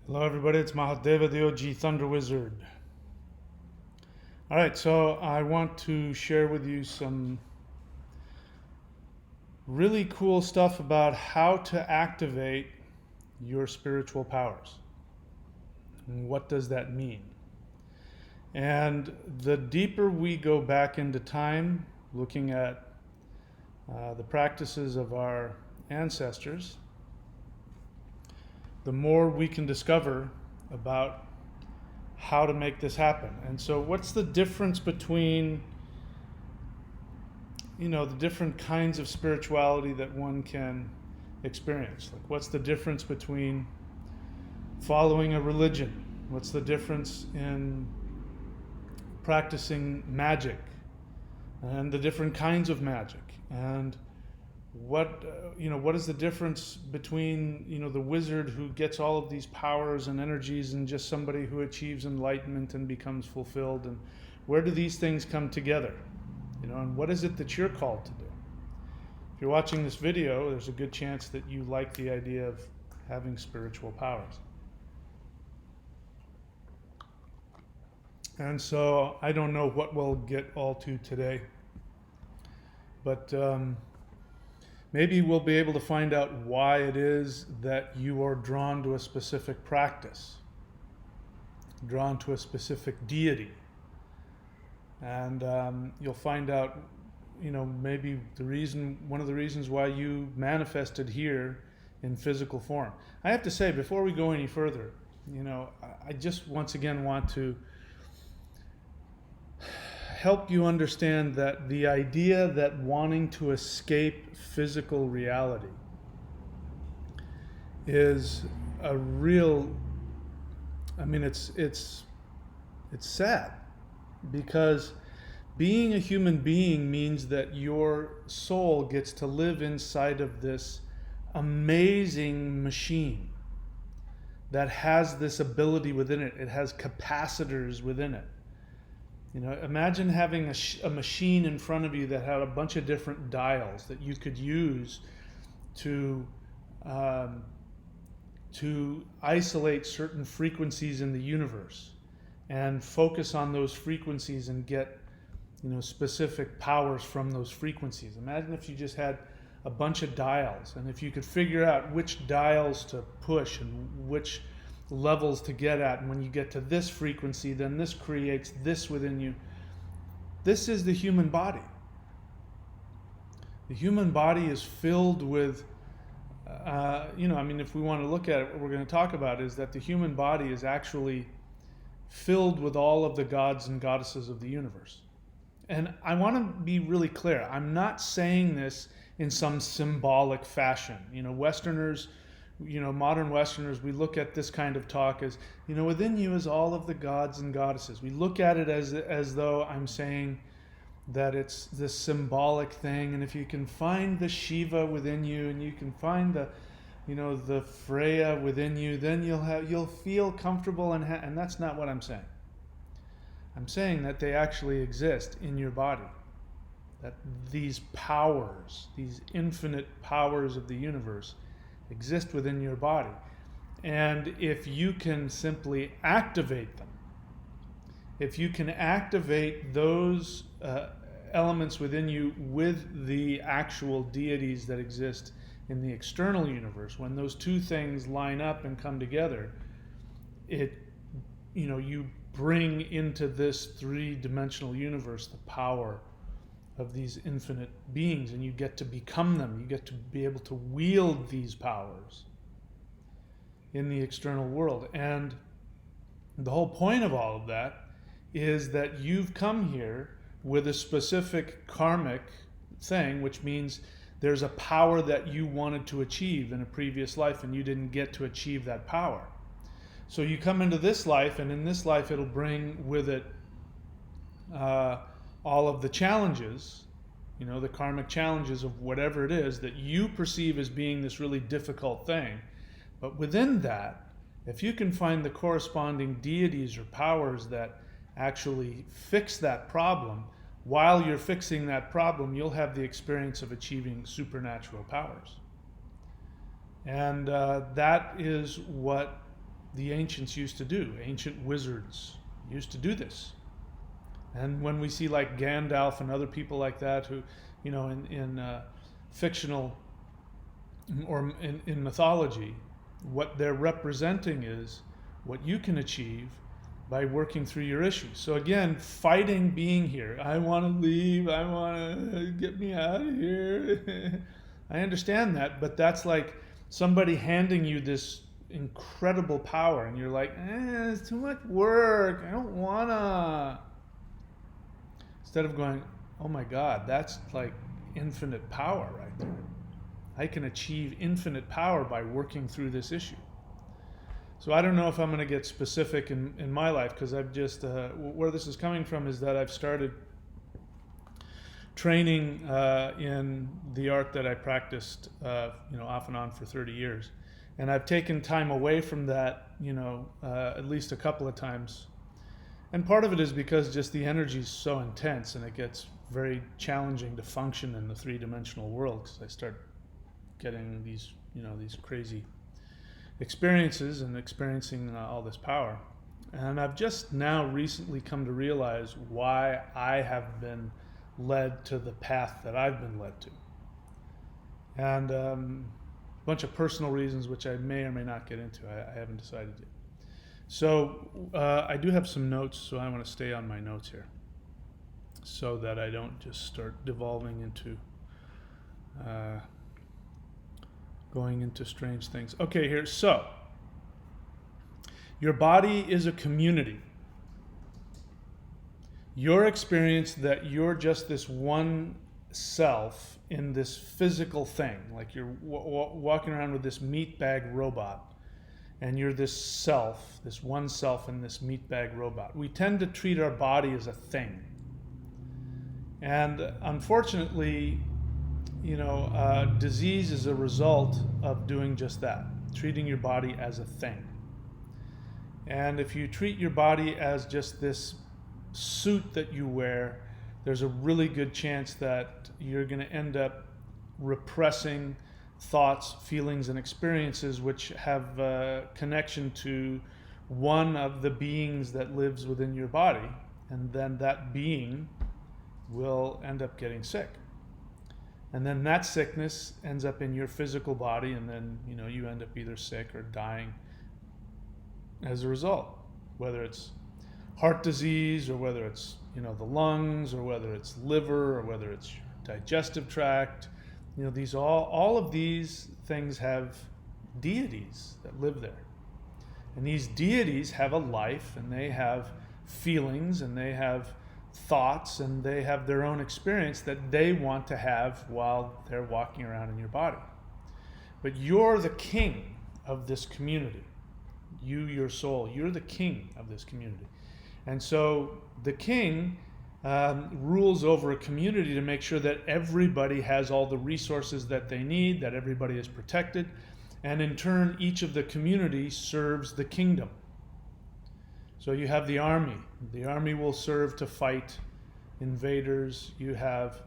Hello, everybody. It's Mahadeva, the OG Thunder Wizard. All right, so I want to share with you some really cool stuff about how to activate your spiritual powers. And what does that mean? And the deeper we go back into time, looking at the practices of our ancestors, the more we can discover about how to make this happen. And so, what's the difference between the different kinds of spirituality that one can experience? Like, what's the difference between following a religion? What's the difference in practicing magic and the different kinds of magic? And what is the difference between the wizard who gets all of these powers and energies and just somebody who achieves enlightenment and becomes fulfilled? And where do these things come together? And what is it that you're called to do? If you're watching this video, there's a good chance that you like the idea of having spiritual powers. And so I don't know what we'll get all to today, but maybe we'll be able to find out why it is that you are drawn to a specific practice, drawn to a specific deity. And you'll find out, maybe one of the reasons why you manifested here in physical form. I have to say, before we go any further, I just once again want to help you understand that the idea that wanting to escape physical reality is a real, it's sad, because being a human being means that your soul gets to live inside of this amazing machine that has this ability within it. It has capacitors within it. Imagine having a machine in front of you that had a bunch of different dials that you could use to isolate certain frequencies in the universe and focus on those frequencies and get specific powers from those frequencies. Imagine if you just had a bunch of dials, and if you could figure out which dials to push and which levels to get at, and when you get to this frequency, then this creates this within you. This is the human body. The human body is filled with if we want to look at it, what we're going to talk about is that the human body is actually filled with all of the gods and goddesses of the universe. And I want to be really clear. I'm not saying this in some symbolic fashion. Westerners, modern Westerners, we look at this kind of talk as, within you is all of the gods and goddesses. We look at it as though I'm saying that it's this symbolic thing. And if you can find the Shiva within you, and you can find the Freya within you, then you'll feel comfortable, and that's not what I'm saying. I'm saying that they actually exist in your body. That these powers, these infinite powers of the universe, exist within your body. And if you can simply activate them, if you can activate those elements within you with the actual deities that exist in the external universe, when those two things line up and come together, you bring into this three-dimensional universe the power of these infinite beings, and you get to become them. You get to be able to wield these powers in the external world. And the whole point of all of that is that you've come here with a specific karmic thing, which means there's a power that you wanted to achieve in a previous life and you didn't get to achieve that power. So you come into this life, and in this life it'll bring with it all of the challenges, the karmic challenges of whatever it is that you perceive as being this really difficult thing. But within that, if you can find the corresponding deities or powers that actually fix that problem, while you're fixing that problem, you'll have the experience of achieving supernatural powers. And that is what the ancients used to do. Ancient wizards used to do this. And when we see like Gandalf and other people like that who, in fictional or in mythology, what they're representing is what you can achieve by working through your issues. So again, fighting being here. I want to leave. I want to get me out of here. I understand that, but that's like somebody handing you this incredible power and you're like, it's too much work. I don't want to. Instead of going, oh my God, that's like infinite power right there. I can achieve infinite power by working through this issue. So I don't know if I'm going to get specific in my life, because I've just, where this is coming from is that I've started training in the art that I practiced, off and on for 30 years. And I've taken time away from that, at least a couple of times. And part of it is because just the energy is so intense and it gets very challenging to function in the three-dimensional world, because I start getting these crazy experiences and experiencing all this power. And I've just now recently come to realize why I have been led to the path that I've been led to. And a bunch of personal reasons, which I may or may not get into. I haven't decided yet. So I do have some notes, so I want to stay on my notes here so that I don't just start devolving into going into strange things. Okay, here. So your body is a community. Your experience that you're just this one self in this physical thing, like you're walking around with this meat bag robot, and you're this self, this one self in this meat bag robot. We tend to treat our body as a thing. And unfortunately, disease is a result of doing just that, treating your body as a thing. And if you treat your body as just this suit that you wear, there's a really good chance that you're going to end up repressing thoughts, feelings, and experiences which have a connection to one of the beings that lives within your body, and then that being will end up getting sick. And then that sickness ends up in your physical body, and then you end up either sick or dying as a result, whether it's heart disease or whether it's the lungs or whether it's liver or whether it's digestive tract. These all of these things have deities that live there, and these deities have a life, and they have feelings, and they have thoughts, and they have their own experience that they want to have while they're walking around in your body. But you're the king of this community. Your soul, you're the king of this community. And so the king rules over a community to make sure that everybody has all the resources that they need, that everybody is protected, and in turn, each of the community serves the kingdom. So you have the army. The army will serve to fight invaders. You have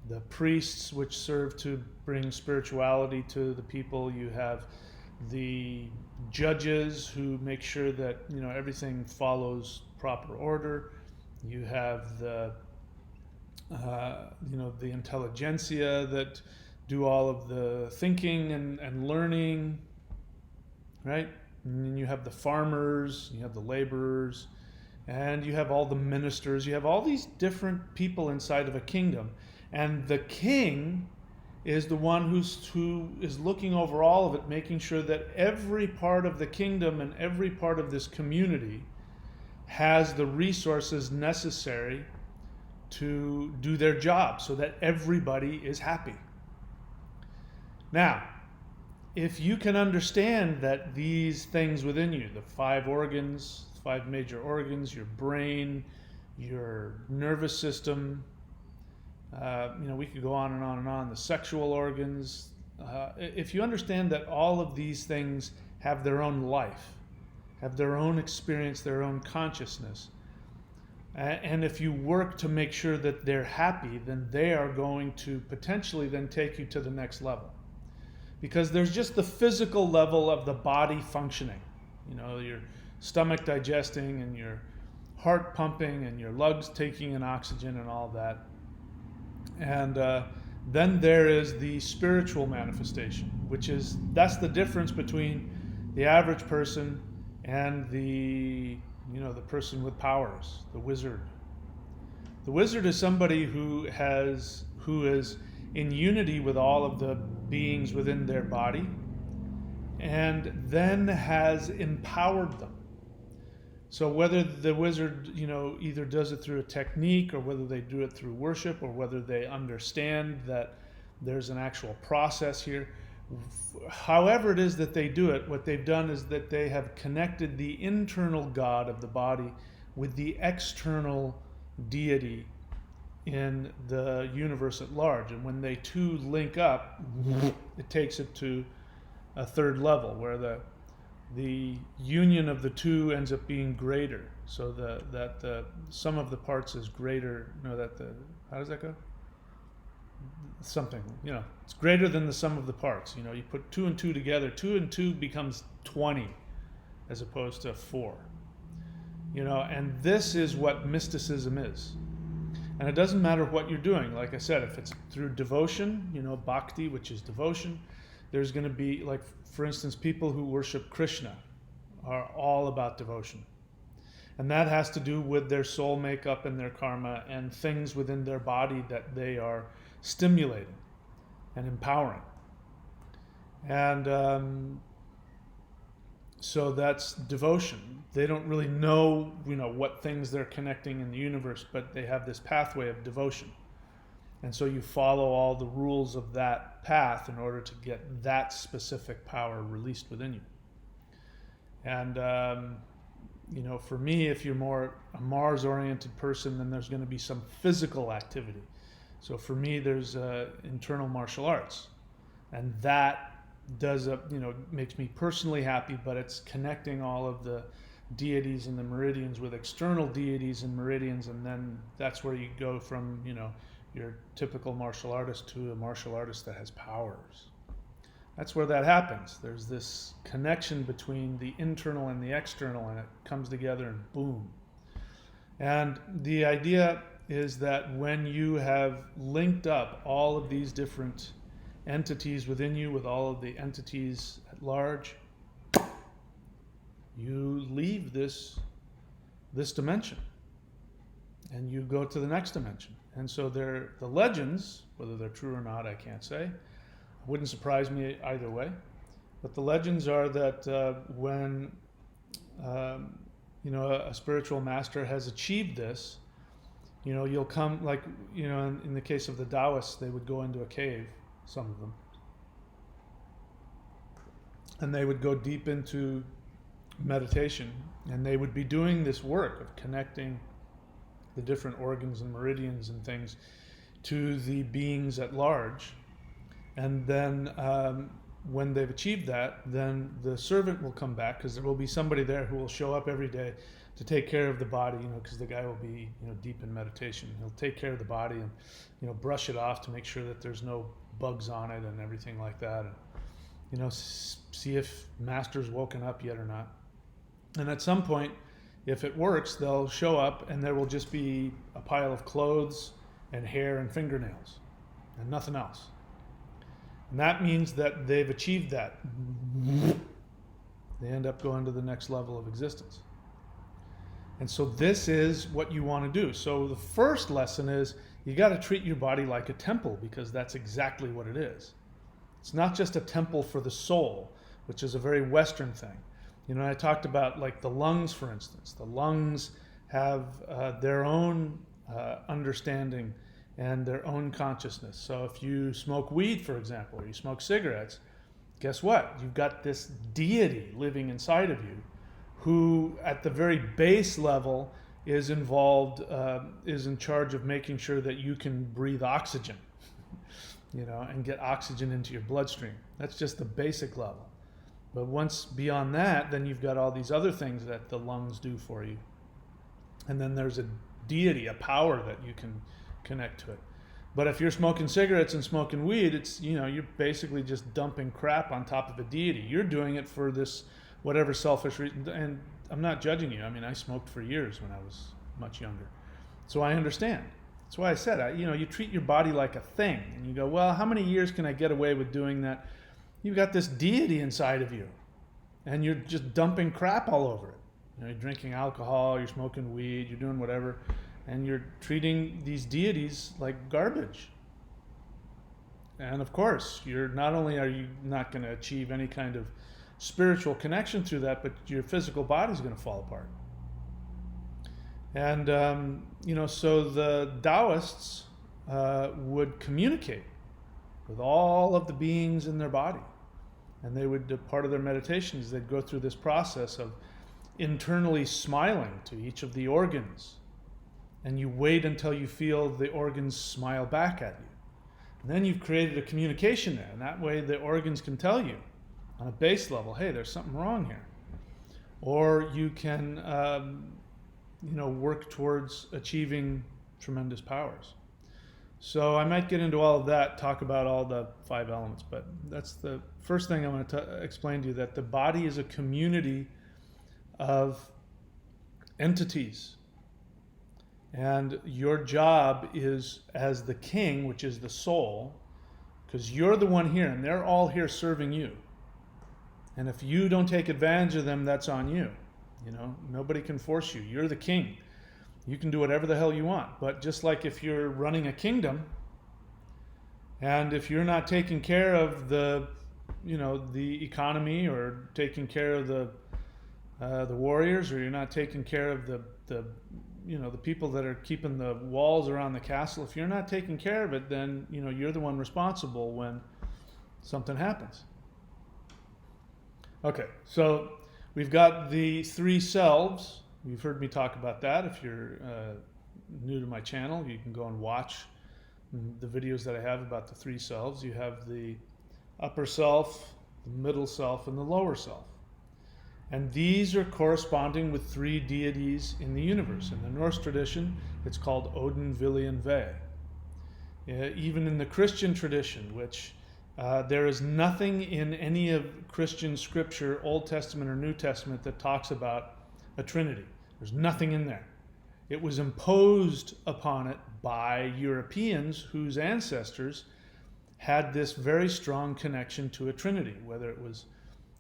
the priests, which serve to bring spirituality to the people. You have the judges who make sure that everything follows proper order. You have the the intelligentsia that do all of the thinking and learning, right? And then you have the farmers, you have the laborers, and you have all the ministers. You have all these different people inside of a kingdom, and the king is the one who is looking over all of it, making sure that every part of the kingdom and every part of this community has the resources necessary to do their job so that everybody is happy. Now, if you can understand that these things within you, the 5 organs, 5 major organs, your brain, your nervous system, we could go on and on and on, the sexual organs, if you understand that all of these things have their own life, have their own experience, their own consciousness, and if you work to make sure that they're happy, then they are going to potentially then take you to the next level. Because there's just the physical level of the body functioning. Your stomach digesting and your heart pumping and your lungs taking in oxygen and all that. And then there is the spiritual manifestation, that's the difference between the average person and the person with powers, the wizard. The wizard is somebody who is in unity with all of the beings within their body, and then has empowered them. So whether the wizard, either does it through a technique, or whether they do it through worship, or whether they understand that there's an actual process here, however it is that they do it, what they've done is that they have connected the internal God of the body with the external deity in the universe at large. And when they two link up, it takes it to a third level where the union of the two ends up being greater, so that the sum of the parts is greater. How does that go? Something, it's greater than the sum of the parts. You put 2 and 2 together, 2 and 2 becomes 20 as opposed to 4. And this is what mysticism is. And it doesn't matter what you're doing. Like I said, if it's through devotion, bhakti, which is devotion, there's going to be, like, for instance, people who worship Krishna are all about devotion. And that has to do with their soul makeup and their karma and things within their body that they are stimulating and empowering. And so that's devotion. They don't really know, what things they're connecting in the universe, but they have this pathway of devotion. And so you follow all the rules of that path in order to get that specific power released within you. And, for me, if you're more a Mars-oriented person, then there's going to be some physical activity. So for me, there's internal martial arts. And that makes me personally happy, but it's connecting all of the deities and the meridians with external deities and meridians. And then that's where you go from, your typical martial artist to a martial artist that has powers. That's where that happens. There's this connection between the internal and the external, and it comes together and boom. And the idea is that when you have linked up all of these different entities within you with all of the entities at large, you leave this dimension and you go to the next dimension. And so the legends, whether they're true or not, I can't say. Wouldn't surprise me either way. But the legends are that when a spiritual master has achieved this, you'll come, like, in the case of the Taoists, they would go into a cave, some of them. And they would go deep into meditation, and they would be doing this work of connecting the different organs and meridians and things to the beings at large. And then when they've achieved that, then the servant will come back, because there will be somebody there who will show up every day to take care of the body, because the guy will be, deep in meditation. He'll take care of the body and, brush it off to make sure that there's no bugs on it and everything like that. And, see if master's woken up yet or not. And at some point, if it works, they'll show up and there will just be a pile of clothes and hair and fingernails and nothing else. And that means that they've achieved that. They end up going to the next level of existence. And so this is what you want to do. So the first lesson is you got to treat your body like a temple, because that's exactly what it is. It's not just a temple for the soul, which is a very Western thing. I talked about, like, the lungs, for instance. The lungs have their own understanding and their own consciousness. So if you smoke weed, for example, or you smoke cigarettes, guess what? You've got this deity living inside of you who, at the very base level, is involved, is in charge of making sure that you can breathe oxygen, and get oxygen into your bloodstream. That's just the basic level. But once beyond that, then you've got all these other things that the lungs do for you. And then there's a deity, a power that you can connect to it. But if you're smoking cigarettes and smoking weed, it's, you're basically just dumping crap on top of a deity. You're doing it for this whatever selfish reason. And I'm not judging you. I mean, I smoked for years when I was much younger, so I understand. That's why I said, you treat your body like a thing, and you go, well, how many years can I get away with doing that? You've got this deity inside of you, and you're just dumping crap all over it. You're drinking alcohol, you're smoking weed, you're doing whatever, and you're treating these deities like garbage. And of course, not only are you not going to achieve any kind of spiritual connection through that, but your physical body is going to fall apart. And, so the Taoists would communicate with all of the beings in their body. And they would, part of their meditations, they'd go through this process of internally smiling to each of the organs. And you wait until you feel the organs smile back at you. And then you've created a communication there. And that way the organs can tell you on a base level, hey, there's something wrong here. Or you can work towards achieving tremendous powers. So I might get into all of that, talk about all the 5 elements, but that's the first thing I want to explain to you, that the body is a community of entities. And your job is, as the king, which is the soul, because you're the one here, and they're all here serving you. And if you don't take advantage of them, that's on you. Nobody can force you. You're the king. You can do whatever the hell you want. But just like if you're running a kingdom, and if you're not taking care of the economy, or taking care of the warriors, or you're not taking care of the people that are keeping the walls around the castle, if you're not taking care of it, then you're the one responsible when something happens. Okay, so we've got the 3 selves. You've heard me talk about that. If you're new to my channel, you can go and watch the videos that I have about the 3 selves. You have the upper self, the middle self, and the lower self. And these are corresponding with 3 deities in the universe. In the Norse tradition, it's called Odin, Vili, and Ve. Even in the Christian tradition, which there is nothing in any of Christian scripture, Old Testament or New Testament, that talks about a Trinity. There's nothing in there. It was imposed upon it by Europeans whose ancestors had this very strong connection to a Trinity, whether it was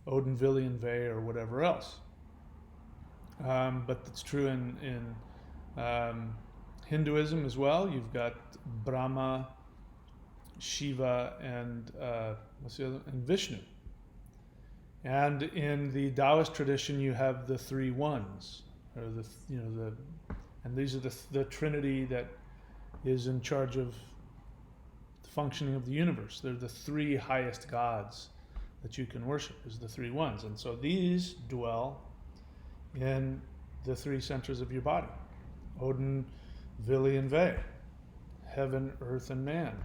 Odin, Vili, and Ve, or whatever else. But it's true in Hinduism as well. You've got Brahma, Shiva, and what's the other? And Vishnu. And in the Taoist tradition, you have the 3 ones, or and these are the Trinity that is in charge of the functioning of the universe. They're the 3 highest gods that you can worship, is the 3 ones. And so these dwell in the 3 centers of your body: Odin, Vili, and Ve, heaven, earth, and man,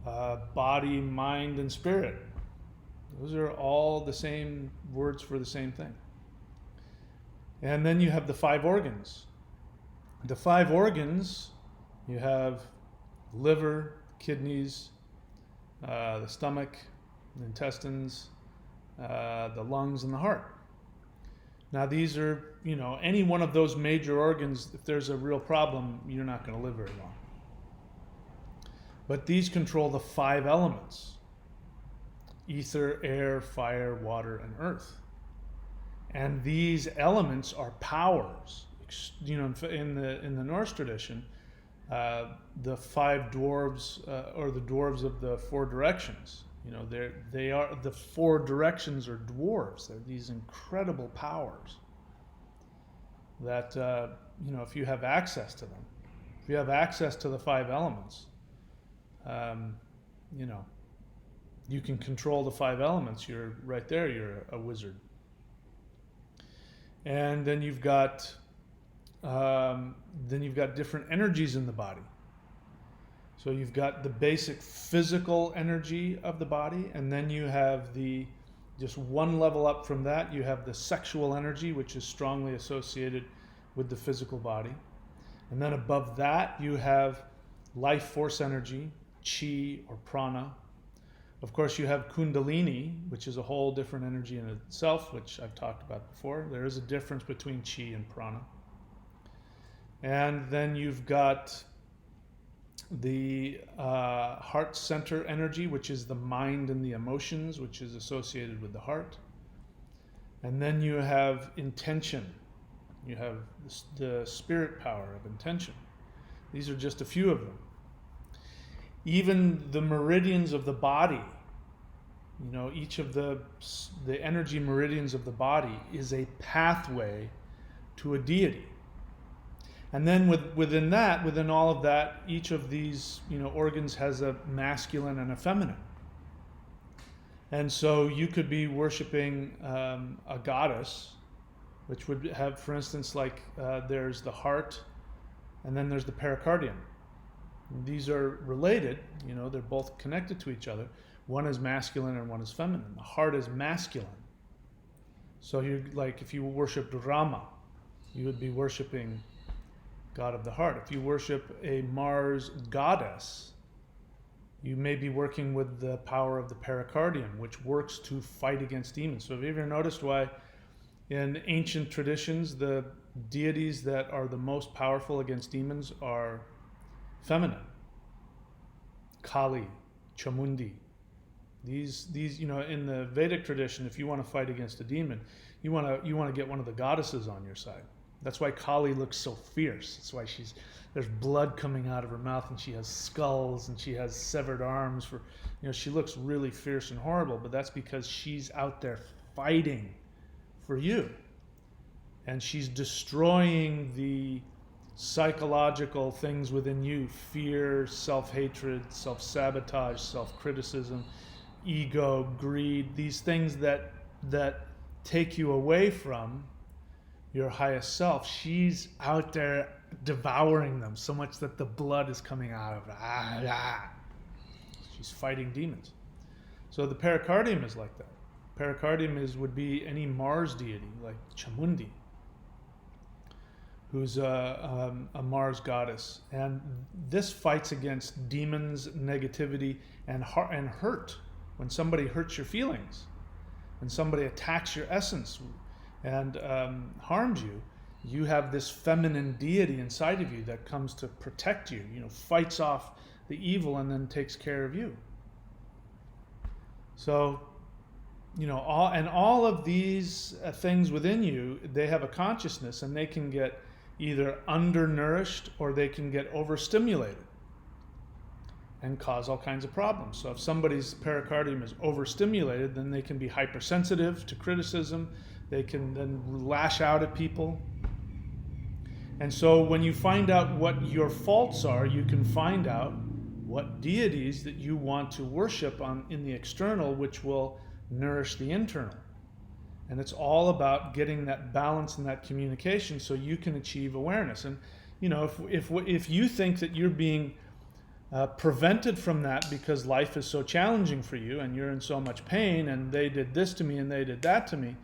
body, mind, and spirit. Those are all the same words for the same thing. And then you have the 5 organs. The 5 organs, you have liver, kidneys, the stomach, the intestines, the lungs, and the heart. Now these are, any one of those major organs, if there's a real problem, you're not going to live very long. But these control the 5 elements: ether, air, fire, water, and earth. And these elements are powers. In the Norse tradition, the 5 dwarves, or the dwarves of the 4 directions, they are the 4 directions are dwarves. They're these incredible powers that if you have access to them, if you have access to the 5 elements, you can control the 5 elements. You're right there. You're a wizard. And then you've got different energies in the body. So you've got the basic physical energy of the body, and then you have just one level up from that, you have the sexual energy, which is strongly associated with the physical body. And then above that, you have life force energy, chi or prana, Of course, you have Kundalini, which is a whole different energy in itself, which I've talked about before. There is a difference between Chi and Prana. And then you've got the heart center energy, which is the mind and the emotions, which is associated with the heart. And then you have intention. You have the spirit power of intention. These are just a few of them. Even the meridians of the body, each of the energy meridians of the body is a pathway to a deity. And then within all of that, each of these organs has a masculine and a feminine. And so you could be worshiping a goddess, which would have, for instance, there's the heart, and then there's the pericardium. And these are related, they're both connected to each other. One is masculine and one is feminine. The heart is masculine. So if you worshipped Rama, you would be worshiping God of the heart. If you worship a Mars goddess, you may be working with the power of the pericardium, which works to fight against demons. So have you ever noticed why in ancient traditions the deities that are the most powerful against demons are feminine? Kali, Chamundi. These in the Vedic tradition, if you want to fight against a demon, you want to get one of the goddesses on your side. That's why Kali looks so fierce. That's why there's blood coming out of her mouth, and she has skulls, and she has severed arms. She looks really fierce and horrible, but that's because she's out there fighting for you. And she's destroying the psychologial things within you: fear, self-hatred, self-sabotage, self-criticism, ego, greed, these things that take you away from your highest self. She's out there devouring them so much that the blood is coming out of her. She's fighting demons. So the pericardium is like that. Pericardium would be any Mars deity, like Chamundi, who's a Mars goddess. And this fights against demons, negativity, and hurt. When somebody hurts your feelings, when somebody attacks your essence and harms you, you have this feminine deity inside of you that comes to protect you, fights off the evil and then takes care of you. So, all of these things within you, they have a consciousness, and they can get either undernourished or they can get overstimulated and cause all kinds of problems. So if somebody's pericardium is overstimulated, then they can be hypersensitive to criticism. They can then lash out at people. And so when you find out what your faults are, you can find out what deities that you want to worship in the external, which will nourish the internal. And it's all about getting that balance and that communication so you can achieve awareness. And if you think that you're being prevented from that because life is so challenging for you and you're in so much pain and they did this to me and they did that to me,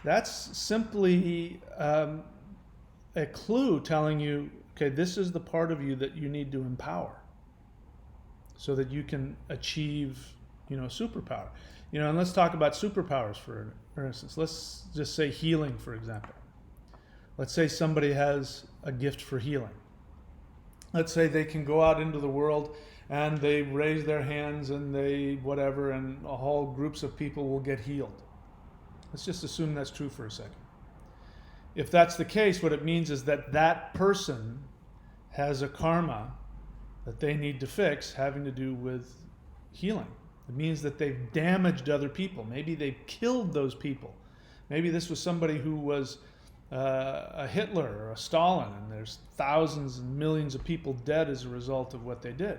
that's simply a clue telling you, okay, this is the part of you that you need to empower so that you can achieve, superpower. And let's talk about superpowers for instance. Let's just say healing, for example. Let's say somebody has a gift for healing. Let's say they can go out into the world and they raise their hands and and whole groups of people will get healed. Let's just assume that's true for a second. If that's the case, what it means is that person has a karma that they need to fix having to do with healing. It means that they've damaged other people. Maybe they've killed those people. Maybe this was somebody who was a Hitler or a Stalin, and there's thousands and millions of people dead as a result of what they did.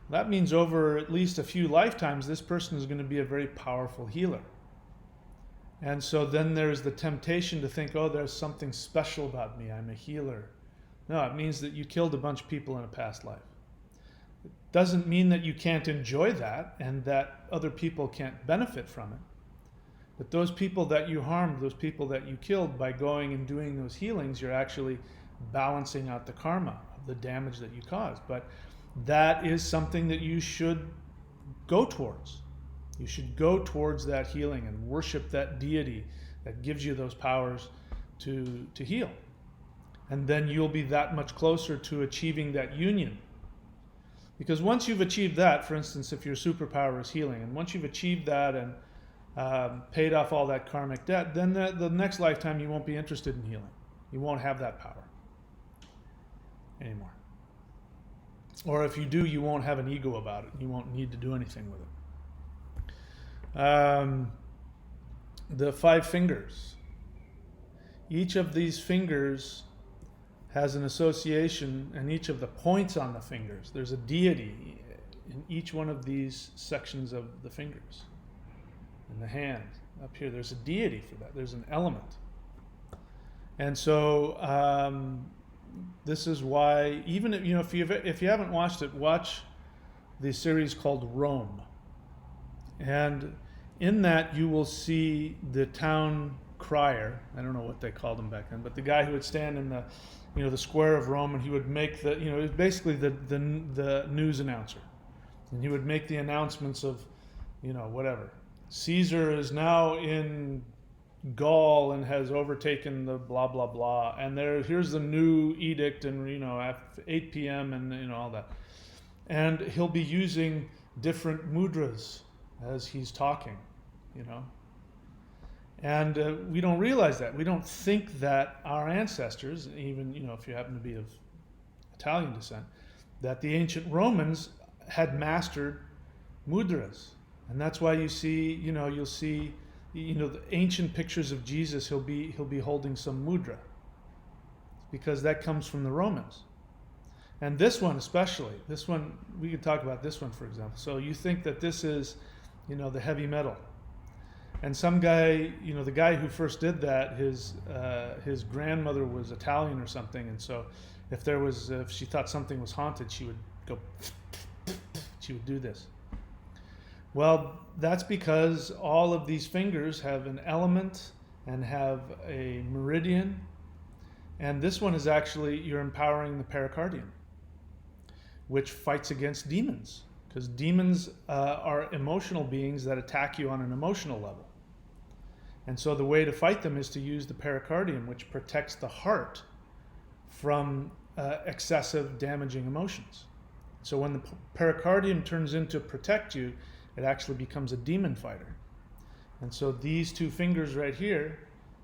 That means over at least a few lifetimes, this person is going to be a very powerful healer. And so then there's the temptation to think, oh, there's something special about me. I'm a healer. No, it means that you killed a bunch of people in a past life. It doesn't mean that you can't enjoy that and that other people can't benefit from it. But those people that you harmed, those people that you killed, by going and doing those healings, you're actually balancing out the karma of the damage that you caused. But that is something that you should go towards. You should go towards that healing and worship that deity that gives you those powers to heal. And then you'll be that much closer to achieving that union. Because once you've achieved that, for instance, if your superpower is healing, and once you've achieved that and paid off all that karmic debt, then the next lifetime you won't be interested in healing. You won't have that power anymore. Or if you do, you won't have an ego about it. You won't need to do anything with it. The 5 fingers. Each of these fingers has an association, and each of the points on the fingers, there's a deity in each one of these sections of the fingers. In the hand, up here, there's a deity for that. There's an element. And so this is why, even if you haven't watched it, watch the series called Rome. And in that you will see the town crier. I don't know what they called him back then, but the guy who would stand in the square of Rome, and he would make it was basically the news announcer, and he would make the announcements of whatever. Caesar is now in Gaul and has overtaken the blah blah blah, and here's the new edict, and at 8 p.m. and all that, and he'll be using different mudras as he's talking, and we don't realize that. We don't think that our ancestors, even if you happen to be of Italian descent, that the ancient Romans had mastered mudras, and that's why you'll see the ancient pictures of Jesus. He'll be holding some mudra, because that comes from the Romans. And this one especially, we could talk about this one, for example. So you think that this is the heavy metal, and some guy, the guy who first did that, his grandmother was Italian or something, and so if she thought something was haunted, she would go, she would do this. Well, that's because all of these fingers have an element and have a meridian, and this one is actually, you're empowering the pericardium, which fights against demons, because demons are emotional beings that attack you on an emotional level. And so the way to fight them is to use the pericardium, which protects the heart from excessive damaging emotions. So when the pericardium turns into protect you, it actually becomes a demon fighter. And so these 2 fingers right here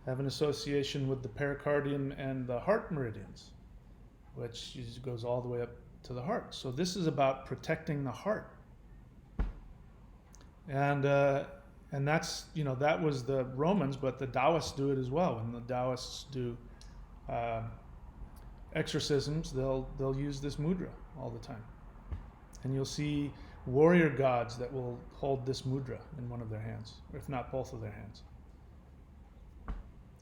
have an association with the pericardium and the heart meridians, which goes all the way up to the heart. So this is about protecting the heart. And that's, that was the Romans, but the Taoists do it as well. When the Taoists do exorcisms, they'll use this mudra all the time. And you'll see warrior gods that will hold this mudra in one of their hands, if not both of their hands.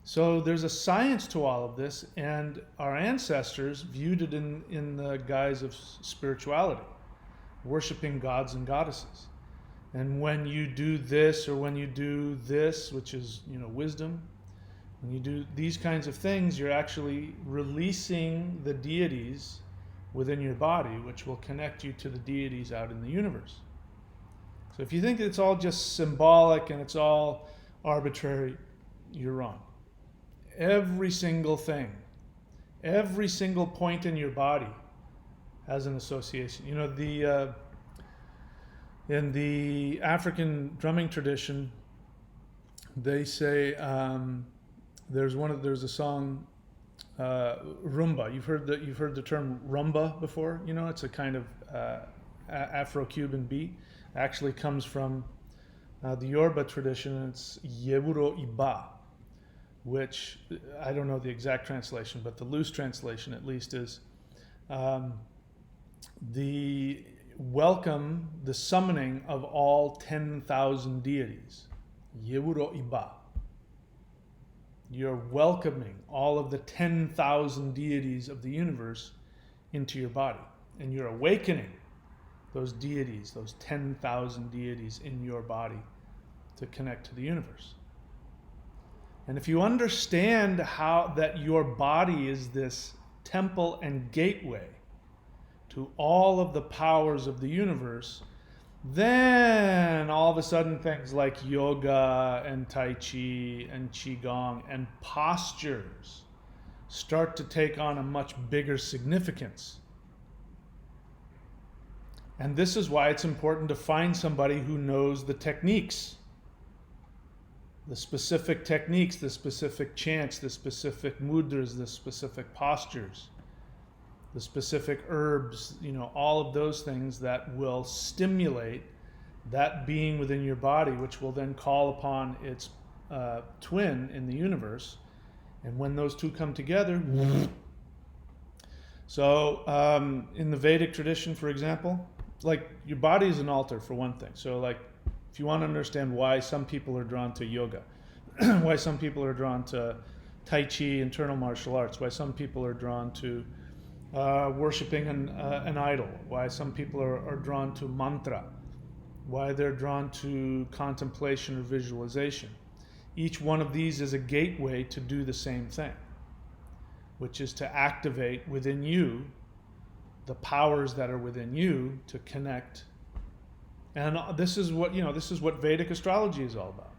So there's a science to all of this, and our ancestors viewed it in the guise of spirituality, worshiping gods and goddesses. And when you do this, or when you do this, which is wisdom, when you do these kinds of things, you're actually releasing the deities within your body, which will connect you to the deities out in the universe. So if you think it's all just symbolic and it's all arbitrary, you're wrong. Every single thing, every single point in your body has an association. In the African drumming tradition, they say there's a song, rumba. You've heard the term rumba before. It's a kind of Afro-Cuban beat. It actually comes from the Yoruba tradition, and it's Yewuro Iba, which I don't know the exact translation, but the loose translation at least is the summoning of all 10,000 deities. Yewuro Iba. You're welcoming all of the 10,000 deities of the universe into your body, and you're awakening those deities, those 10,000 deities in your body to connect to the universe. And if you understand how that your body is this temple and gateway to all of the powers of the universe, Then all of a sudden things like yoga and Tai Chi and Qigong and postures start to take on a much bigger significance. And this is why it's important to find somebody who knows the techniques, the specific techniques, the specific chants, the specific mudras, the specific postures, the specific herbs, all of those things that will stimulate that being within your body, which will then call upon its twin in the universe. And when those two come together, so in the Vedic tradition, for example, like your body is an altar for one thing. So like if you want to understand why some people are drawn to yoga, why some people are drawn to Tai Chi, internal martial arts, why some people are drawn to worshiping an idol, why some people are drawn to mantra, why they're drawn to contemplation or visualization. Each one of these is a gateway to do the same thing, which is to activate within you the powers that are within you to connect. And this is what Vedic astrology is all about.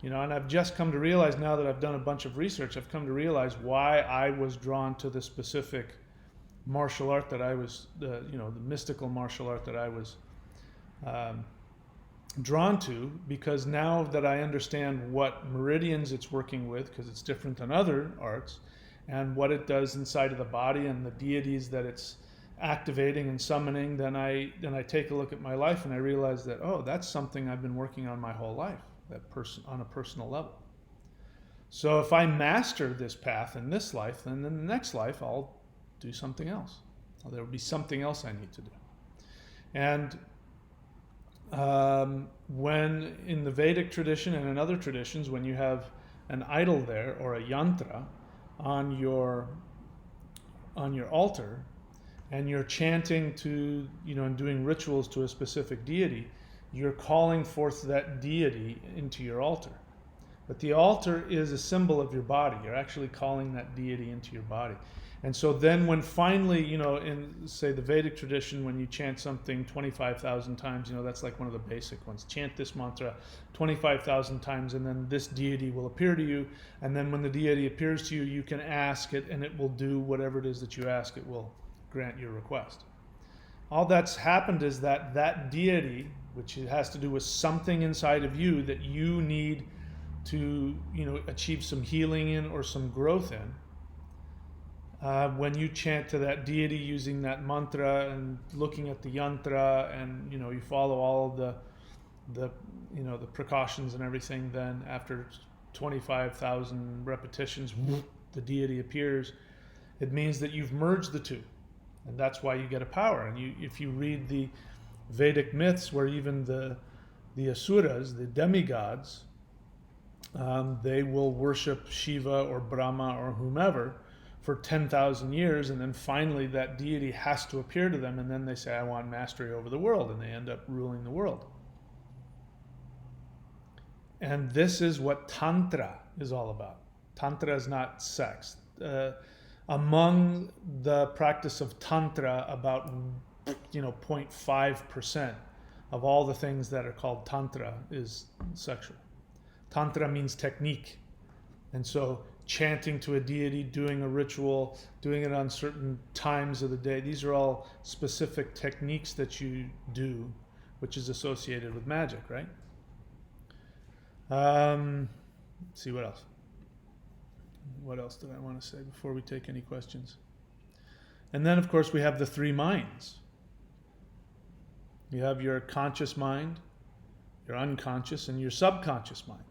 And I've just come to realize, now that I've done a bunch of research, I've come to realize why I was drawn to the specific martial art that I was, the mystical martial art that I was drawn to, because now that I understand what meridians it's working with, because it's different than other arts, and what it does inside of the body and the deities that it's activating and summoning, then I take a look at my life and I realize that, oh, that's something I've been working on my whole life, on a personal level. So if I master this path in this life, then in the next life I'll do something else. There will be something else I need to do. And when in the Vedic tradition and in other traditions, when you have an idol there or a yantra on your altar, and you're chanting to, and doing rituals to a specific deity, you're calling forth that deity into your altar. But the altar is a symbol of your body. You're actually calling that deity into your body. And so then when finally, in, say, the Vedic tradition, when you chant something 25,000 times, that's like one of the basic ones. Chant this mantra 25,000 times, and then this deity will appear to you. And then when the deity appears to you, you can ask it, and it will do whatever it is that you ask. It will grant your request. All that's happened is that deity, which has to do with something inside of you that you need to, achieve some healing in or some growth in, when you chant to that deity using that mantra and looking at the yantra, and you follow all of the precautions and everything, then after 25,000 repetitions, the deity appears. It means that you've merged the two, and that's why you get a power. And if you read the Vedic myths, where even the asuras, the demigods, they will worship Shiva or Brahma or whomever for 10,000 years, and then finally that deity has to appear to them, and then they say, I want mastery over the world, and they end up ruling the world. And this is what Tantra is all about. Tantra is not sex. Among the practice of Tantra, about 0.5% of all the things that are called Tantra is sexual. Tantra means technique. And so chanting to a deity, doing a ritual, doing it on certain times of the day, these are all specific techniques that you do, which is associated with magic, right? Let's see what else. What else did I want to say before we take any questions? And then, of course, we have the three minds. You have your conscious mind, your unconscious, and your subconscious mind.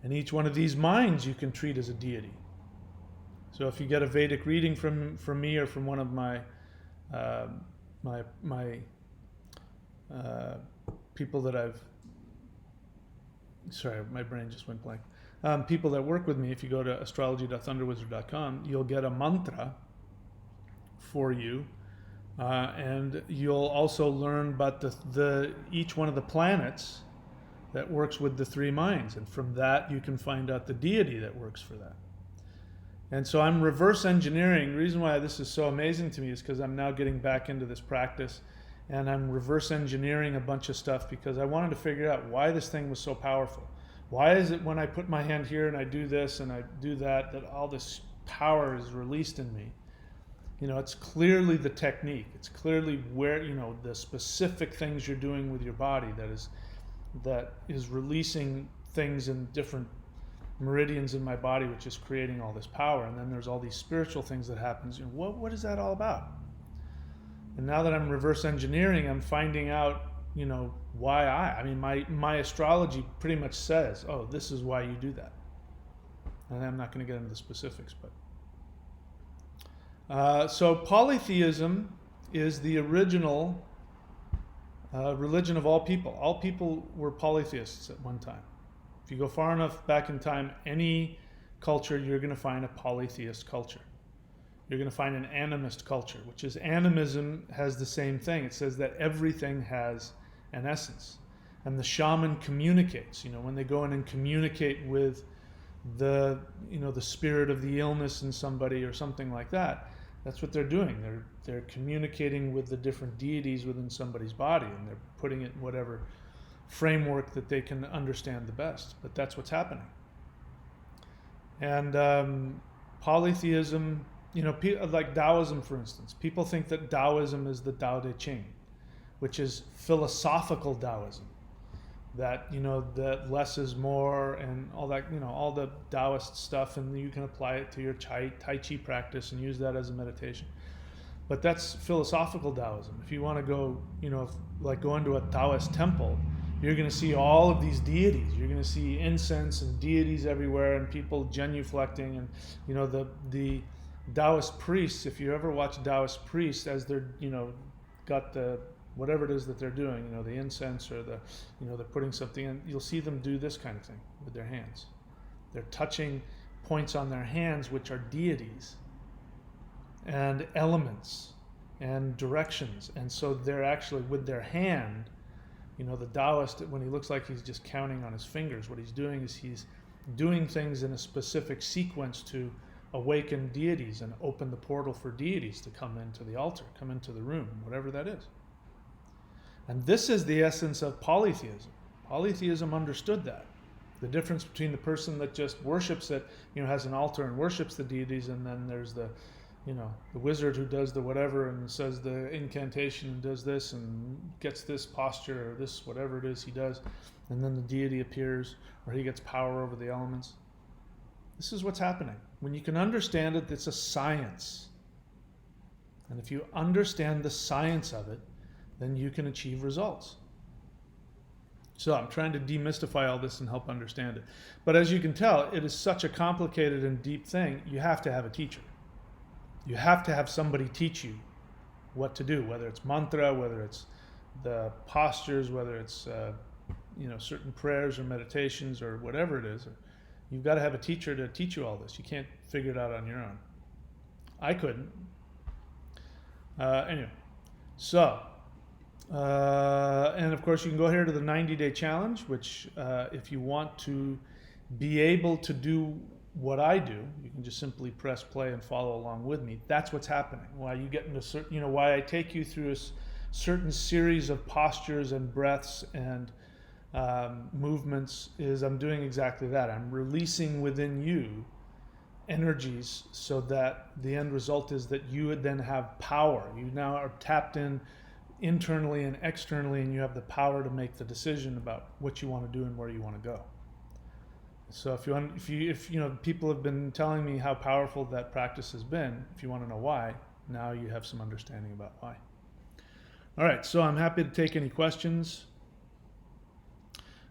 And each one of these minds you can treat as a deity. So if you get a Vedic reading from me or from one of my people that I've, sorry, my brain just went blank. People that work with me, if you go to astrology.thunderwizard.com, you'll get a mantra for you, and you'll also learn about each one of the planets that works with the three minds, and from that you can find out the deity that works for that. And so I'm reverse engineering. The reason why this is so amazing to me is because I'm now getting back into this practice, and I'm reverse engineering a bunch of stuff because I wanted to figure out why this thing was so powerful. Why is it when I put my hand here and I do this and I do that, that all this power is released in me? You know, it's clearly the technique. It's clearly where, you know, the specific things you're doing with your body that is releasing things in different meridians in my body, which is creating all this power. And then there's all these spiritual things that happens. You know, what is that all about? And now that I'm reverse engineering, I'm finding out, you know, why I mean, my astrology pretty much says, oh, this is why you do that. And I'm not going to get into the specifics, but so polytheism is the original religion of all people. All people were polytheists at one time. If you go far enough back in time, any culture, you're going to find a polytheist culture. You're going to find an animist culture, which is animism has the same thing. It says that everything has an essence. And the shaman communicates, you know, when they go in and communicate with the, you know, the spirit of the illness in somebody or something like that, that's what they're doing. They're communicating with the different deities within somebody's body, and they're putting it in whatever framework that they can understand the best. But that's what's happening. And polytheism, you know, like Taoism, for instance. People think that Taoism is the Tao Te Ching, which is philosophical Taoism. That, you know, that less is more and all that, you know, all the Taoist stuff, and you can apply it to your Tai Chi practice and use that as a meditation. But that's philosophical Taoism. If you want to go, you know, like go into a Taoist temple, you're going to see all of these deities. You're going to see incense and deities everywhere, and people genuflecting, and, you know, the Taoist priests, if you ever watch Taoist priests as they're, you know, got the whatever it is that they're doing, you know, the incense or the, you know, they're putting something in, you'll see them do this kind of thing with their hands. They're touching points on their hands, which are deities and elements and directions. And so they're actually, with their hand, you know, the Taoist, when he looks like he's just counting on his fingers, what he's doing is he's doing things in a specific sequence to awaken deities and open the portal for deities to come into the altar, come into the room, whatever that is. And this is the essence of polytheism. Polytheism understood that. The difference between the person that just worships it, you know, has an altar and worships the deities, and then there's the, you know, the wizard who does the whatever and says the incantation and does this and gets this posture or this whatever it is he does, and then the deity appears or he gets power over the elements. This is what's happening. When you can understand it, it's a science. And if you understand the science of it, then you can achieve results. So I'm trying to demystify all this and help understand it. But as you can tell, it is such a complicated and deep thing, you have to have a teacher. You have to have somebody teach you what to do, whether it's mantra, whether it's the postures, whether it's you know, certain prayers or meditations or whatever it is. You've got to have a teacher to teach you all this. You can't figure it out on your own. I couldn't. Anyway, so, and of course you can go here to the 90-day challenge, which if you want to be able to do what I do, you can just simply press play and follow along with me. That's what's happening. Why you get into certain, you know, why I take you through a certain series of postures and breaths and movements is I'm doing exactly that. I'm releasing within you energies so that the end result is that you would then have power. You now are tapped in internally and externally, and you have the power to make the decision about what you want to do and where you want to go. So if you know, people have been telling me how powerful that practice has been. If you want to know why, now you have some understanding about why. All right, so I'm happy to take any questions.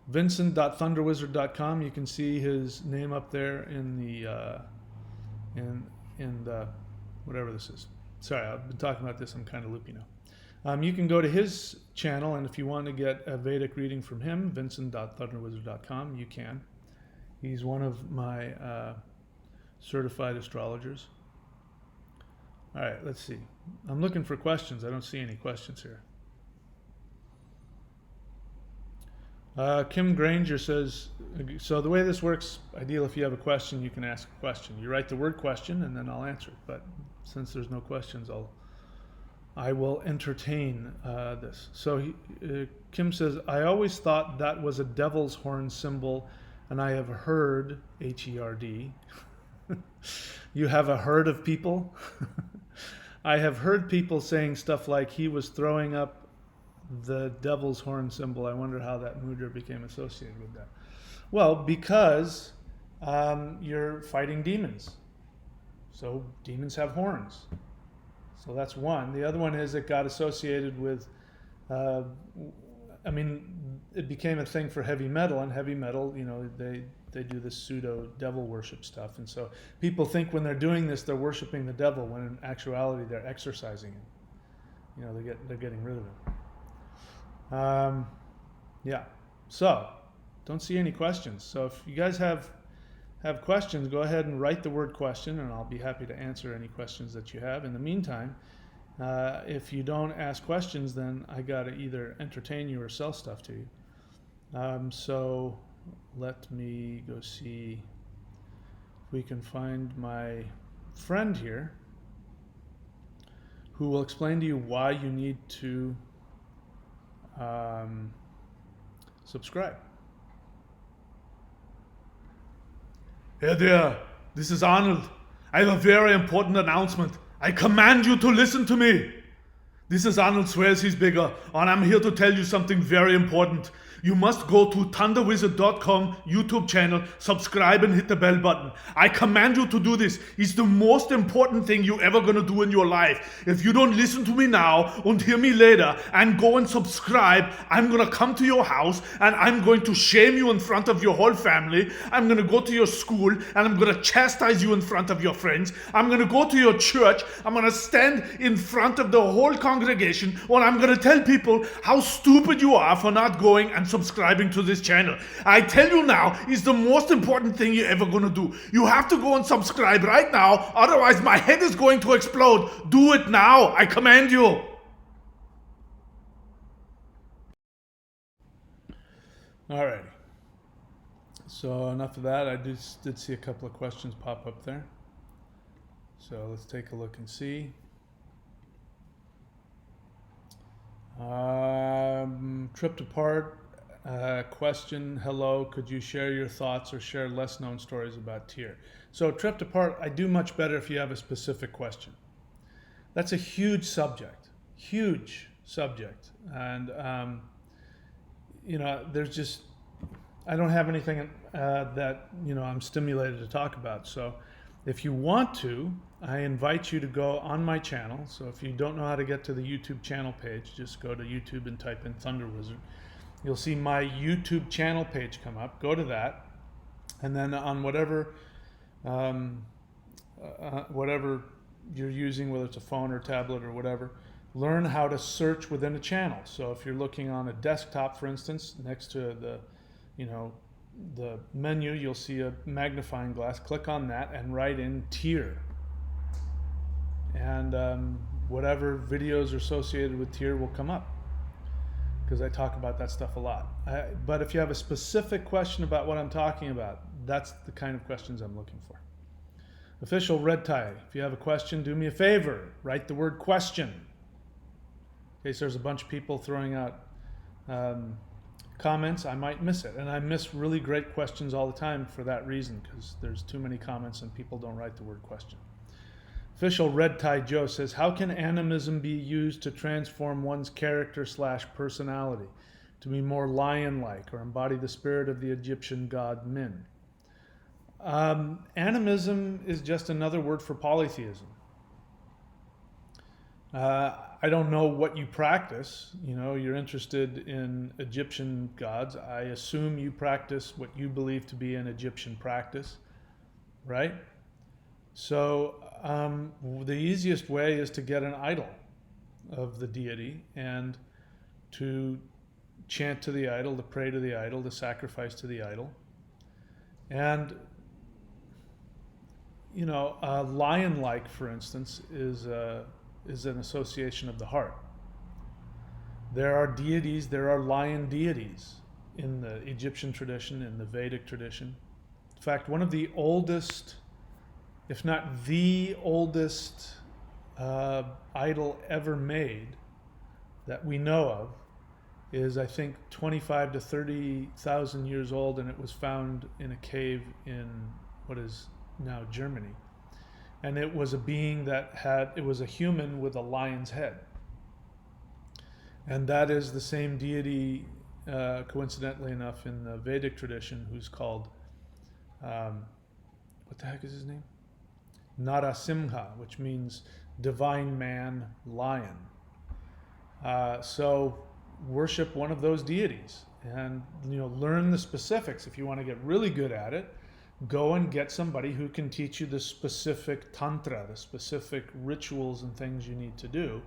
Vincent.thunderwizard.com. You can see his name up there in the in the whatever this is. Sorry, I've been talking about this. I'm kind of loopy now. You can go to his channel, and if you want to get a Vedic reading from him, Vincent.thunderwizard.com, you can. He's one of my certified astrologers. All right, let's see. I'm looking for questions. I don't see any questions here. Kim Granger says, so the way this works, ideal if you have a question, you can ask a question. You write the word question and then I'll answer it. But since there's no questions, I will entertain this. So Kim says, I always thought that was a devil's horn symbol, and I have heard, H-E-R-D. You have a herd of people? I have heard people saying stuff like he was throwing up the devil's horn symbol. I wonder how that mudra became associated with that. Well, because you're fighting demons. So demons have horns. So that's one. The other one is it got associated with, it became a thing for heavy metal, and heavy metal, they do this pseudo devil worship stuff. And so people think when they're doing this, they're worshiping the devil, when in actuality, they're exorcising him. They're getting rid of him. Yeah. So don't see any questions. So if you guys have questions, go ahead and write the word question, and I'll be happy to answer any questions that you have. In the meantime, if you don't ask questions, then I got to either entertain you or sell stuff to you. So let me go see if we can find my friend here who will explain to you why you need to subscribe. Hey there, this is Arnold. I have a very important announcement. I command you to listen to me. This is Arnold Swears He's Bigger, and I'm here to tell you something very important. You must go to thunderwizard.com YouTube channel, subscribe and hit the bell button. I command you to do this. It's the most important thing you're ever going to do in your life. If you don't listen to me now and hear me later and go and subscribe, I'm going to come to your house and I'm going to shame you in front of your whole family. I'm going to go to your school and I'm going to chastise you in front of your friends. I'm going to go to your church. I'm going to stand in front of the whole congregation and I'm going to tell people how stupid you are for not going and subscribing to this channel. I tell you now, it's the most important thing you're ever going to do. You have to go and subscribe right now, otherwise my head is going to explode. Do it now, I command you. Alrighty. So enough of that. I did see a couple of questions pop up there. So let's take a look and see. Tripped apart. Question, hello, could you share your thoughts or share less known stories about Tyr? So Tripped Apart, I do much better if you have a specific question. That's a huge subject. And, there's just, I don't have anything that, I'm stimulated to talk about. So if you want to, I invite you to go on my channel. So if you don't know how to get to the YouTube channel page, just go to YouTube and type in Thunder Wizard. You'll see my YouTube channel page come up. Go to that, and then on whatever you're using, whether it's a phone or tablet or whatever, learn how to search within a channel. So if you're looking on a desktop, for instance, next to the menu, you'll see a magnifying glass. Click on that and write in Tyr. And whatever videos are associated with Tyr will come up, because I talk about that stuff a lot. But if you have a specific question about what I'm talking about, that's the kind of questions I'm looking for. Official Red Tie, if you have a question, do me a favor, write the word question. In case there's a bunch of people throwing out comments, I might miss it. And I miss really great questions all the time for that reason, because there's too many comments and people don't write the word question. Official Red Tie Joe says, how can animism be used to transform one's character/personality to be more lion-like or embody the spirit of the Egyptian god Min? Animism is just another word for polytheism. I don't know what you practice. You're interested in Egyptian gods. I assume you practice what you believe to be an Egyptian practice, right? So the easiest way is to get an idol of the deity and to chant to the idol, to pray to the idol, to sacrifice to the idol. And, lion-like, for instance, is an association of the heart. There are deities, there are lion deities in the Egyptian tradition, in the Vedic tradition. In fact, one of the oldest, if not the oldest, idol ever made that we know of is, I think, 25 to 30,000 years old, and it was found in a cave in what is now Germany. And it was a being it was a human with a lion's head. And that is the same deity, coincidentally enough, in the Vedic tradition, who's called, what the heck is his name? Narasimha, which means divine man, lion. So worship one of those deities and learn the specifics. If you want to get really good at it, go and get somebody who can teach you the specific tantra, the specific rituals and things you need to do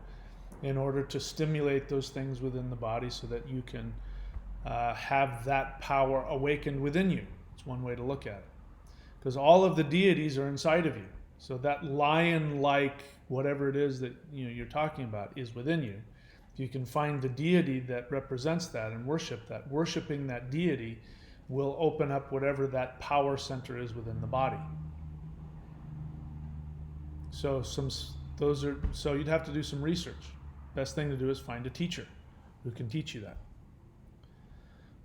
in order to stimulate those things within the body so that you can have that power awakened within you. It's one way to look at it. Because all of the deities are inside of you. So that lion-like, whatever it is that you're talking about, is within you. If you can find the deity that represents that and worship that, worshiping that deity will open up whatever that power center is within the body. So you'd have to do some research. Best thing to do is find a teacher who can teach you that.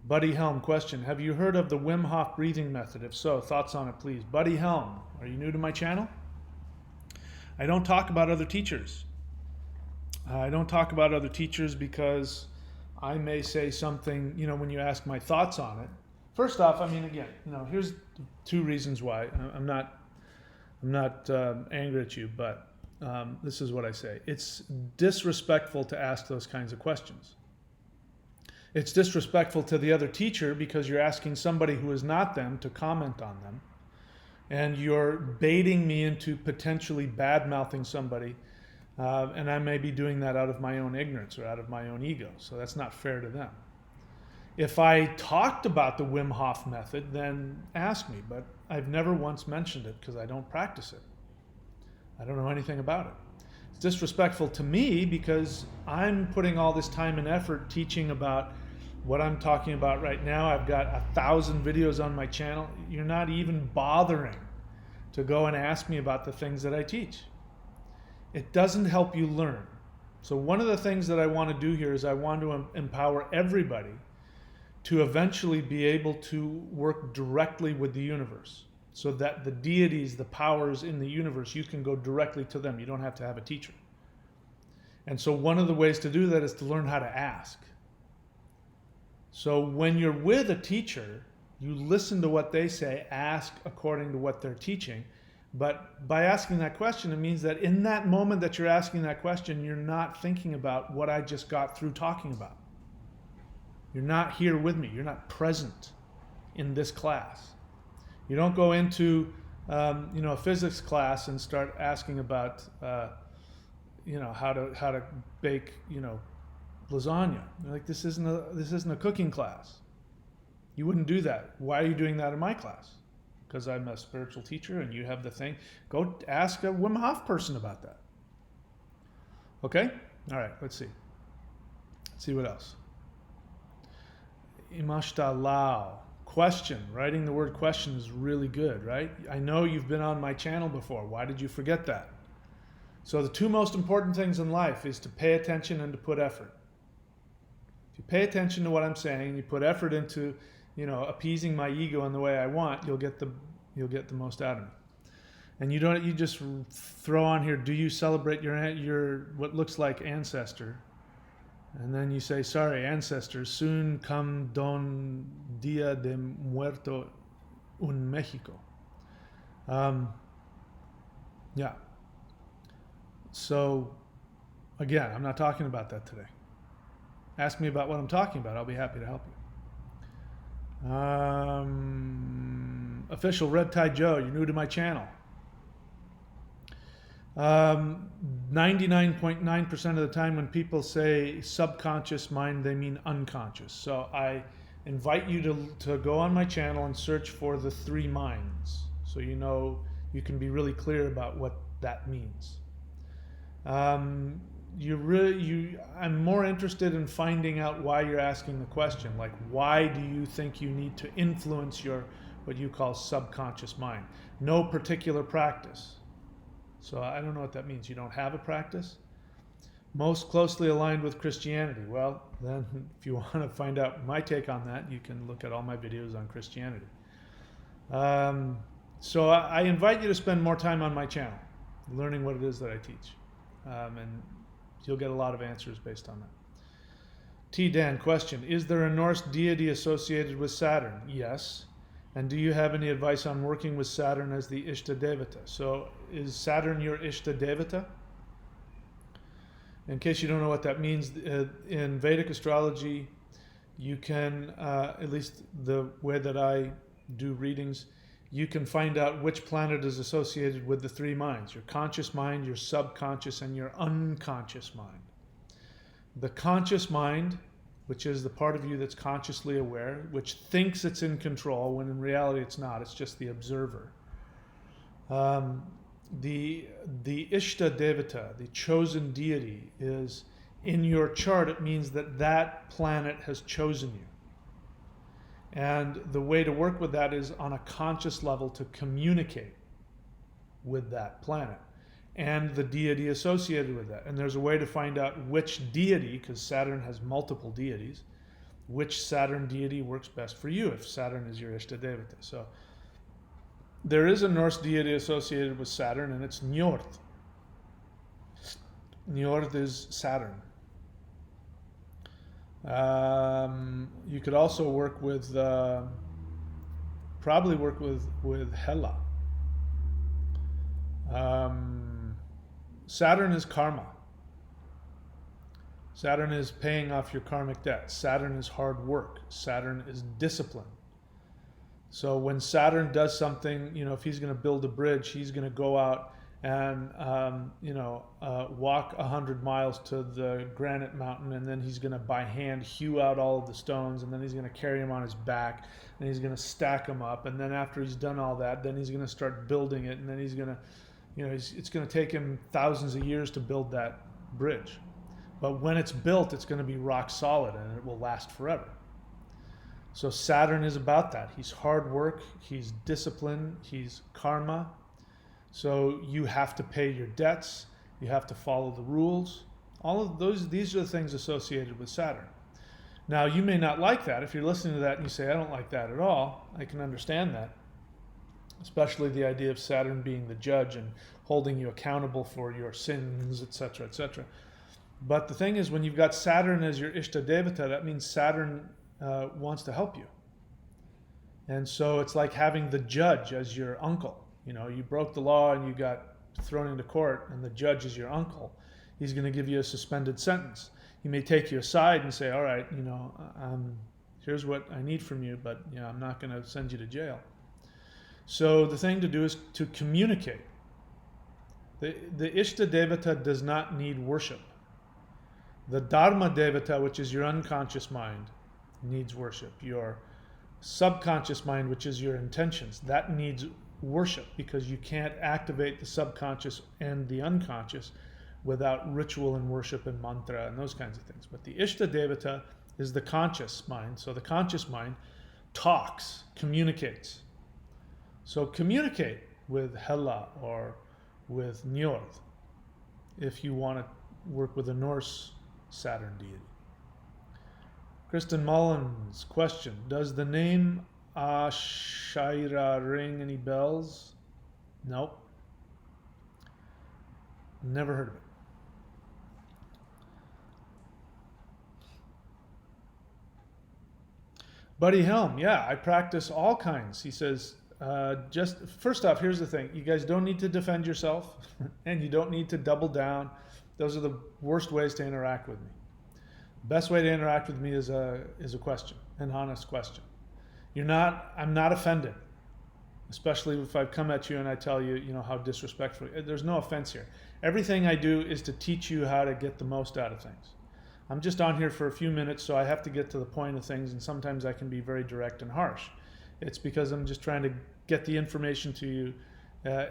Buddy Helm, question: have you heard of the Wim Hof breathing method? If so, thoughts on it, please. Buddy Helm, are you new to my channel? I don't talk about other teachers. I don't talk about other teachers because I may say something, when you ask my thoughts on it. First off, again, here's two reasons why. I'm not angry at you, but this is what I say. It's disrespectful to ask those kinds of questions. It's disrespectful to the other teacher because you're asking somebody who is not them to comment on them. And you're baiting me into potentially bad-mouthing somebody. And I may be doing that out of my own ignorance or out of my own ego. So that's not fair to them. If I talked about the Wim Hof method, then ask me. But I've never once mentioned it because I don't practice it. I don't know anything about it. It's disrespectful to me because I'm putting all this time and effort teaching about what I'm talking about right now. I've got 1,000 videos on my channel. You're not even bothering to go and ask me about the things that I teach. It doesn't help you learn. So one of the things that I want to do here is I want to empower everybody to eventually be able to work directly with the universe, so that the deities, the powers in the universe, you can go directly to them. You don't have to have a teacher. And so one of the ways to do that is to learn how to ask. So when you're with a teacher, you listen to what they say, ask according to what they're teaching. But by asking that question, it means that in that moment that you're asking that question, you're not thinking about what I just got through talking about. You're not here with me. You're not present in this class. You don't go into a physics class and start asking about how to bake lasagna. You're like, this isn't a cooking class. You wouldn't do that. Why are you doing that in my class? Because I'm a spiritual teacher and you have the thing. Go ask a Wim Hof person about that. Okay? All right, let's see. Let's see what else. Imashta Lao. Question. Writing the word question is really good, right? I know you've been on my channel before. Why did you forget that? So the two most important things in life is to pay attention and to put effort. If you pay attention to what I'm saying, you put effort into appeasing my ego in the way I want, you'll get the most out of me. And you just throw on here, do you celebrate your what looks like ancestor? And then you say, sorry, ancestors, soon come Don Dia de Muerto en Mexico. Yeah. So, again, I'm not talking about that today. Ask me about what I'm talking about. I'll be happy to help you. Official Red Tie Joe, you're new to my channel. 99.9% of the time when people say subconscious mind, they mean unconscious. So I invite you to go on my channel and search for the three minds, so you can be really clear about what that means. I'm more interested in finding out why you're asking the question. Like, why do you think you need to influence your what you call subconscious mind? No particular practice. So I don't know what that means. You don't have a practice? Most closely aligned with Christianity. Well, then if you want to find out my take on that, you can look at all my videos on Christianity. So I invite you to spend more time on my channel, learning what it is that I teach. And you'll get a lot of answers based on that. T. Dan, question. Is there a Norse deity associated with Saturn? Yes. And do you have any advice on working with Saturn as the Ishta Devata? So is Saturn your Ishta Devata? In case you don't know what that means, in Vedic astrology, you can, at least the way that I do readings, you can find out which planet is associated with the three minds: your conscious mind, your subconscious, and your unconscious mind. The conscious mind, which is the part of you that's consciously aware, which thinks it's in control when in reality it's not, it's just the observer. The Ishta Devata, the chosen deity, is in your chart. It means that that planet has chosen you. And the way to work with that is on a conscious level to communicate with that planet and the deity associated with that. And there's a way to find out which deity, because Saturn has multiple deities, which Saturn deity works best for you if Saturn is your Ishta Devata. So there is a Norse deity associated with Saturn, and it's Njord. Njord is Saturn. You could also work with, probably work with Hela. Saturn is karma. Saturn is paying off your karmic debt. Saturn is hard work. Saturn is discipline. So when Saturn does something, if he's going to build a bridge, he's going to go out and, walk 100 miles to the granite mountain, and then he's going to by hand hew out all of the stones, and then he's going to carry them on his back, and he's going to stack them up. And then after he's done all that, then he's going to start building it, and then he's going to, it's going to take him thousands of years to build that bridge. But when it's built, it's going to be rock solid, and it will last forever. So Saturn is about that. He's hard work, he's discipline, he's karma. So you have to pay your debts, you have to follow the rules. All of these are the things associated with Saturn. Now, you may not like that. If you're listening to that and you say, I don't like that at all, I can understand that. Especially the idea of Saturn being the judge and holding you accountable for your sins, etc., etc. But the thing is, when you've got Saturn as your Ishta Devata, that means Saturn wants to help you. And so it's like having the judge as your uncle. You broke the law and you got thrown into court, and the judge is your uncle. He's going to give you a suspended sentence. He may take you aside and say, all right, here's what I need from you, but I'm not going to send you to jail. So the thing to do is to communicate. The Ishta Devata does not need worship. The Dharma Devata, which is your unconscious mind, needs worship. Your subconscious mind, which is your intentions, that needs worship, because you can't activate the subconscious and the unconscious without ritual and worship and mantra and those kinds of things. But the Ishta Devata is the conscious mind. So the conscious mind talks, communicates. So communicate with Hela or with Njord if you want to work with a Norse Saturn deity. Kristen Mullins, question. Does the name Ashaira ring any bells? Nope. Never heard of it. Buddy Helm, yeah, I practice all kinds. He says, just first off, here's the thing. You guys don't need to defend yourself and you don't need to double down. Those are the worst ways to interact with me. Best way to interact with me is a question, an honest question. I'm not offended, especially if I've come at you and I tell you, how disrespectful. There's no offense here. Everything I do is to teach you how to get the most out of things. I'm just on here for a few minutes, so I have to get to the point of things, and sometimes I can be very direct and harsh. It's because I'm just trying to get the information to you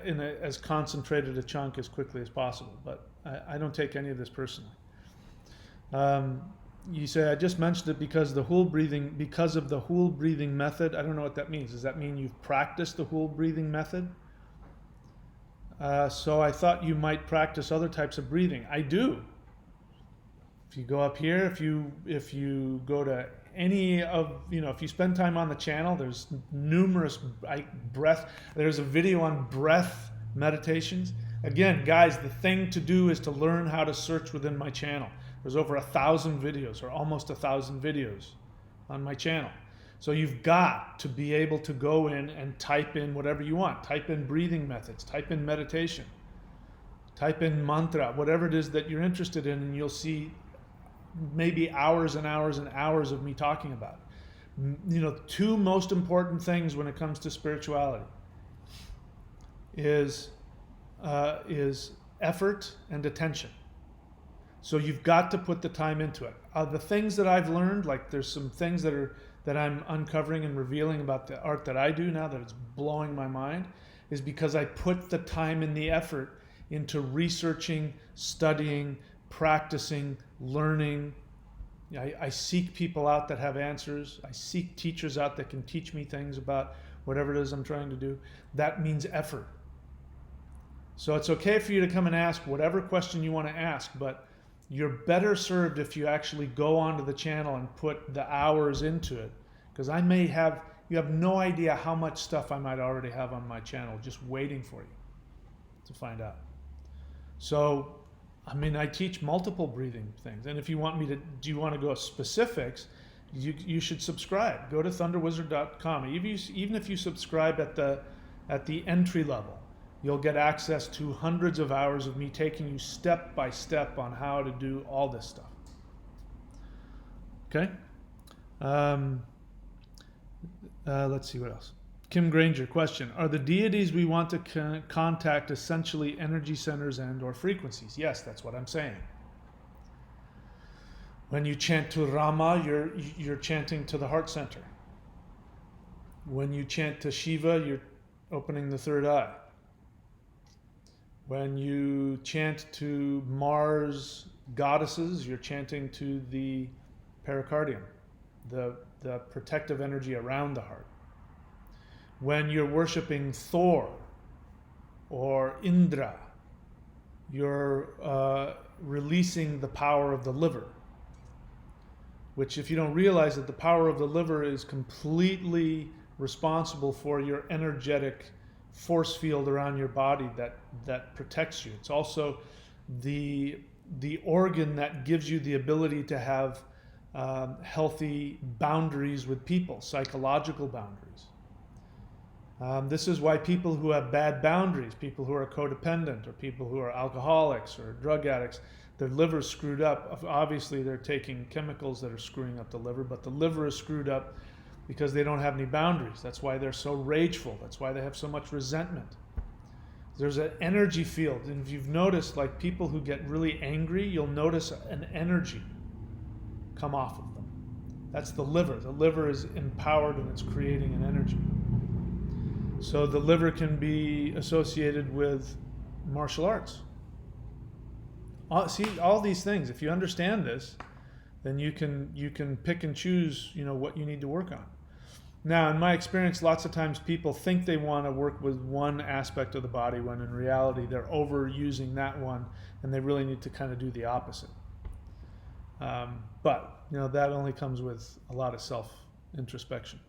in as concentrated a chunk as quickly as possible. But I don't take any of this personally. You say, I just mentioned it because of the whole breathing method. I don't know what that means. Does that mean you've practiced the whole breathing method? So I thought you might practice other types of breathing. I do. If you go up here, if you go to any of, if you spend time on the channel, there's numerous breath. There's a video on breath meditations. Again, guys, the thing to do is to learn how to search within my channel. There's over 1,000 videos, or almost 1,000 videos on my channel. So you've got to be able to go in and type in whatever you want. Type in breathing methods, type in meditation, type in mantra, whatever it is that you're interested in, and you'll see maybe hours and hours and hours of me talking about it. Two most important things when it comes to spirituality is effort and attention. So you've got to put the time into it. The things that I've learned, like there's some things that I'm uncovering and revealing about the art that I do now that it's blowing my mind, is because I put the time and the effort into researching, studying, practicing, learning. I seek people out that have answers. I seek teachers out that can teach me things about whatever it is I'm trying to do. That means effort. So it's okay for you to come and ask whatever question you want to ask, but you're better served if you actually go onto the channel and put the hours into it, because you have no idea how much stuff I might already have on my channel just waiting for you to find out. So, I teach multiple breathing things, and if you want me to, do you want to go specifics, you should subscribe. Go to thunderwizard.com. Even if you subscribe at the entry level, you'll get access to hundreds of hours of me taking you step by step on how to do all this stuff. Okay? Let's see what else. Kim Granger, question. Are the deities we want to contact essentially energy centers and or frequencies? Yes, that's what I'm saying. When you chant to Rama, you're chanting to the heart center. When you chant to Shiva, you're opening the third eye. When you chant to Mars goddesses, you're chanting to the pericardium, the protective energy around the heart. When you're worshiping Thor or Indra, you're releasing the power of the liver, which, if you don't realize that the power of the liver is completely responsible for your energetic force field around your body that protects you. It's also the organ that gives you the ability to have healthy boundaries with people, psychological boundaries. This is why people who have bad boundaries, people who are codependent, or people who are alcoholics or drug addicts, their liver's screwed up. Obviously, they're taking chemicals that are screwing up the liver, but the liver is screwed up because they don't have any boundaries. That's why they're so rageful. That's why they have so much resentment. There's an energy field, and if you've noticed, like people who get really angry, you'll notice an energy come off of them. That's the liver. The liver is empowered and it's creating an energy. So the liver can be associated with martial arts. See, all these things, if you understand this, then you can pick and choose, what you need to work on. Now, in my experience, lots of times people think they want to work with one aspect of the body when in reality they're overusing that one, and they really need to kind of do the opposite. But that only comes with a lot of self-introspection.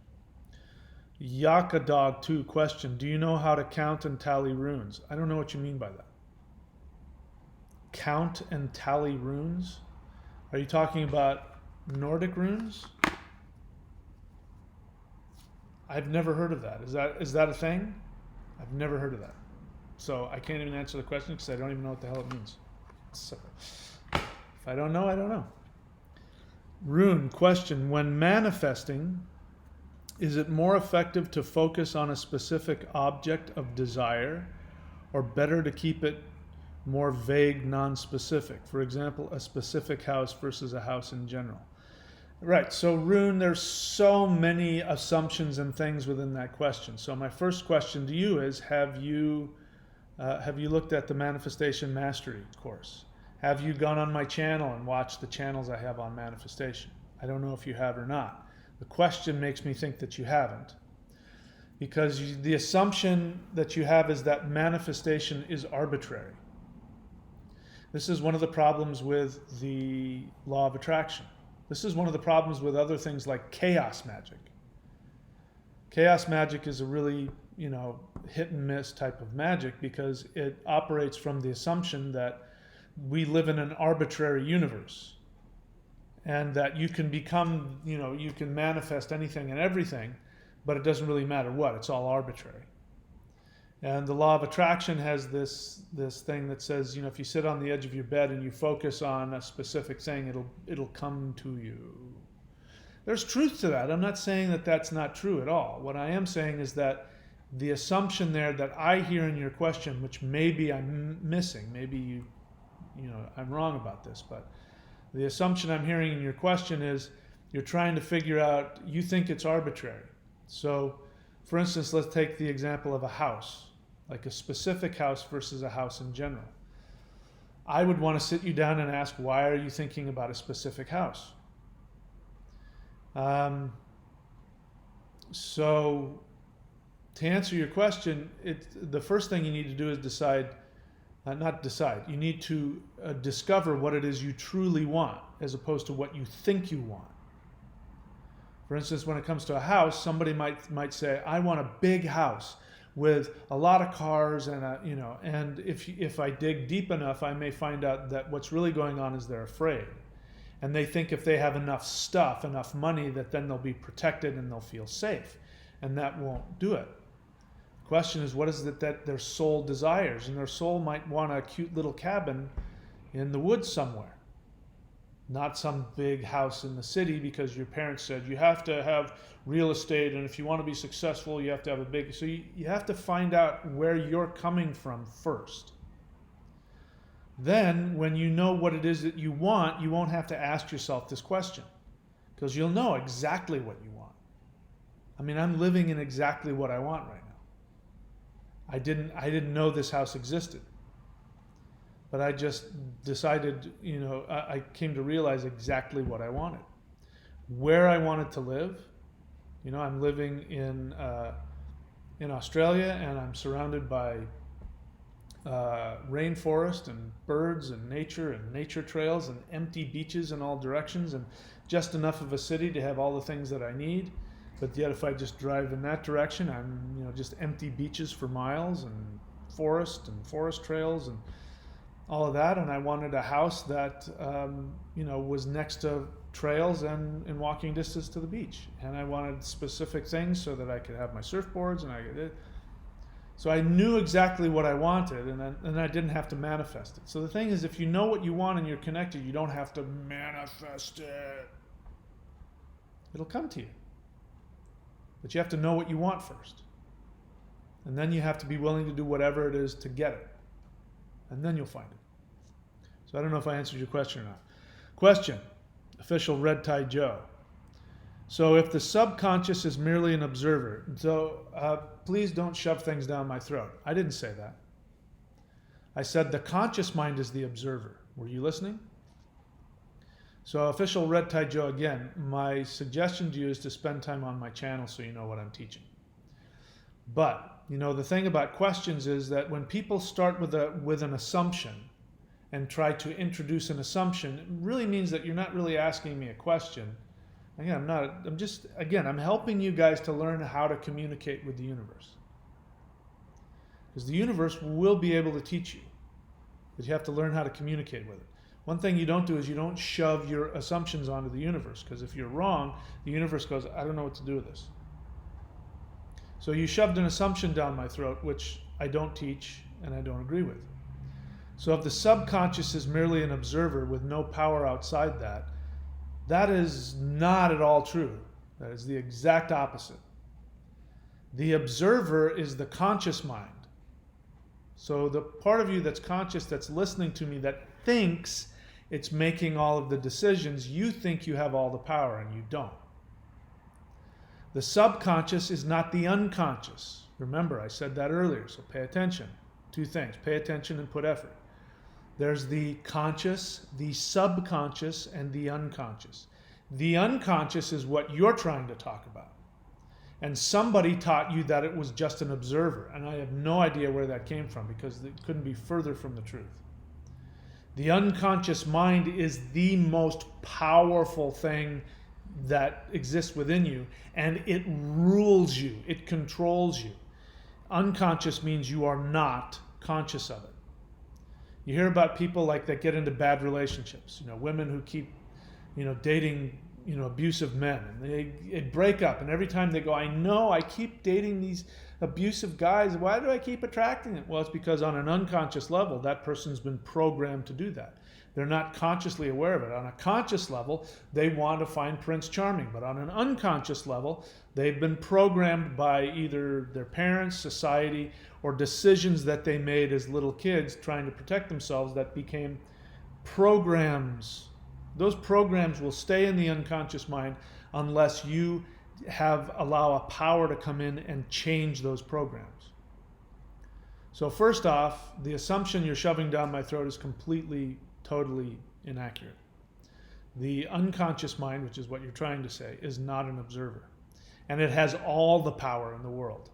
Yakadog 2 question. Do you know how to count and tally runes? I don't know what you mean by that. Count and tally runes? Are you talking about Nordic runes? I've never heard of that. Is that a thing? I've never heard of that. So I can't even answer the question because I don't even know what the hell it means. So if I don't know, I don't know. Rune question. When manifesting, is it more effective to focus on a specific object of desire, or better to keep it more vague, non-specific? For example, a specific house versus a house in general. Right, so Rune, there's so many assumptions and things within that question. So my first question to you is, have you looked at the Manifestation Mastery course? Have you gone on my channel and watched the channels I have on manifestation? I don't know if you have or not. The question makes me think that you haven't. because the assumption that you have is that manifestation is arbitrary. This is one of the problems with the law of attraction. This is one of the problems with other things like chaos magic. Chaos magic is a really, hit and miss type of magic because it operates from the assumption that we live in an arbitrary universe and that you can become, you can manifest anything and everything, but it doesn't really matter what, it's all arbitrary. And the law of attraction has this thing that says, if you sit on the edge of your bed and you focus on a specific thing, it'll come to you. There's truth to that. I'm not saying that that's not true at all. What I am saying is that the assumption there that I hear in your question, which maybe I'm missing, maybe I'm wrong about this, but the assumption I'm hearing in your question is you're trying to figure out, you think it's arbitrary. So, for instance, let's take the example of a house, like a specific house versus a house in general. I would want to sit you down and ask, why are you thinking about a specific house? So, to answer your question, the first thing you need to do is you need to discover what it is you truly want as opposed to what you think you want. For instance, when it comes to a house, somebody might say, I want a big house with a lot of cars and and if I dig deep enough, I may find out that what's really going on is they're afraid. And they think if they have enough stuff, enough money, that then they'll be protected and they'll feel safe. And that won't do it. The question is, what is it that their soul desires? And their soul might want a cute little cabin in the woods somewhere. Not some big house in the city because your parents said you have to have real estate, and if you want to be successful, you have to have a big... So you have to find out where you're coming from first. Then, when you know what it is that you want, you won't have to ask yourself this question because you'll know exactly what you want. I mean, I'm living in exactly what I want right now. I didn't know this house existed. But I just decided, I came to realize exactly what I wanted. Where I wanted to live. I'm living in Australia, and I'm surrounded by rainforest and birds and nature trails and empty beaches in all directions, and just enough of a city to have all the things that I need. But yet if I just drive in that direction, I'm just empty beaches for miles and forest trails and all of that. And I wanted a house that was next to trails and in walking distance to the beach. And I wanted specific things so that I could have my surfboards so I knew exactly what I wanted, and I didn't have to manifest it. So the thing is, if you know what you want and you're connected, you don't have to manifest it. It'll come to you. But you have to know what you want first. And then you have to be willing to do whatever it is to get it. And then you'll find it. So I don't know if I answered your question or not. Question, official Red Tie Joe. So if the subconscious is merely an observer, please don't shove things down my throat. I didn't say that. I said the conscious mind is the observer. Were you listening? So official Red Tie Joe, again, my suggestion to you is to spend time on my channel so you know what I'm teaching. But, the thing about questions is that when people start with an assumption and try to introduce an assumption, it really means that you're not really asking me a question. Again, I'm helping you guys to learn how to communicate with the universe. Because the universe will be able to teach you. But you have to learn how to communicate with it. One thing you don't do is you don't shove your assumptions onto the universe. Because if you're wrong, the universe goes, I don't know what to do with this. So you shoved an assumption down my throat, which I don't teach and I don't agree with. So if the subconscious is merely an observer with no power outside that, that is not at all true. That is the exact opposite. The observer is the conscious mind. So the part of you that's conscious, that's listening to me, that thinks it's making all of the decisions, you think you have all the power and you don't. The subconscious is not the unconscious. Remember, I said that earlier, so pay attention. Two things, pay attention and put effort. There's the conscious, the subconscious, and the unconscious. The unconscious is what you're trying to talk about. And somebody taught you that it was just an observer. And I have no idea where that came from, because it couldn't be further from the truth. The unconscious mind is the most powerful thing that exists within you, and it rules you, it controls you. Unconscious means you are not conscious of it. You hear about people like that get into bad relationships, women who keep, dating, abusive men, and they break up, and every time they go, I know I keep dating these abusive guys, why do I keep attracting them? Well, it's because on an unconscious level, that person's been programmed to do that. They're not consciously aware of it. On a conscious level, they want to find Prince Charming, but on an unconscious level, they've been programmed by either their parents, society, or decisions that they made as little kids trying to protect themselves that became programs. Those programs will stay in the unconscious mind unless you allow a power to come in and change those programs. So first off, the assumption you're shoving down my throat is completely, totally inaccurate. The unconscious mind, which is what you're trying to say, is not an observer. And it has all the power in the world.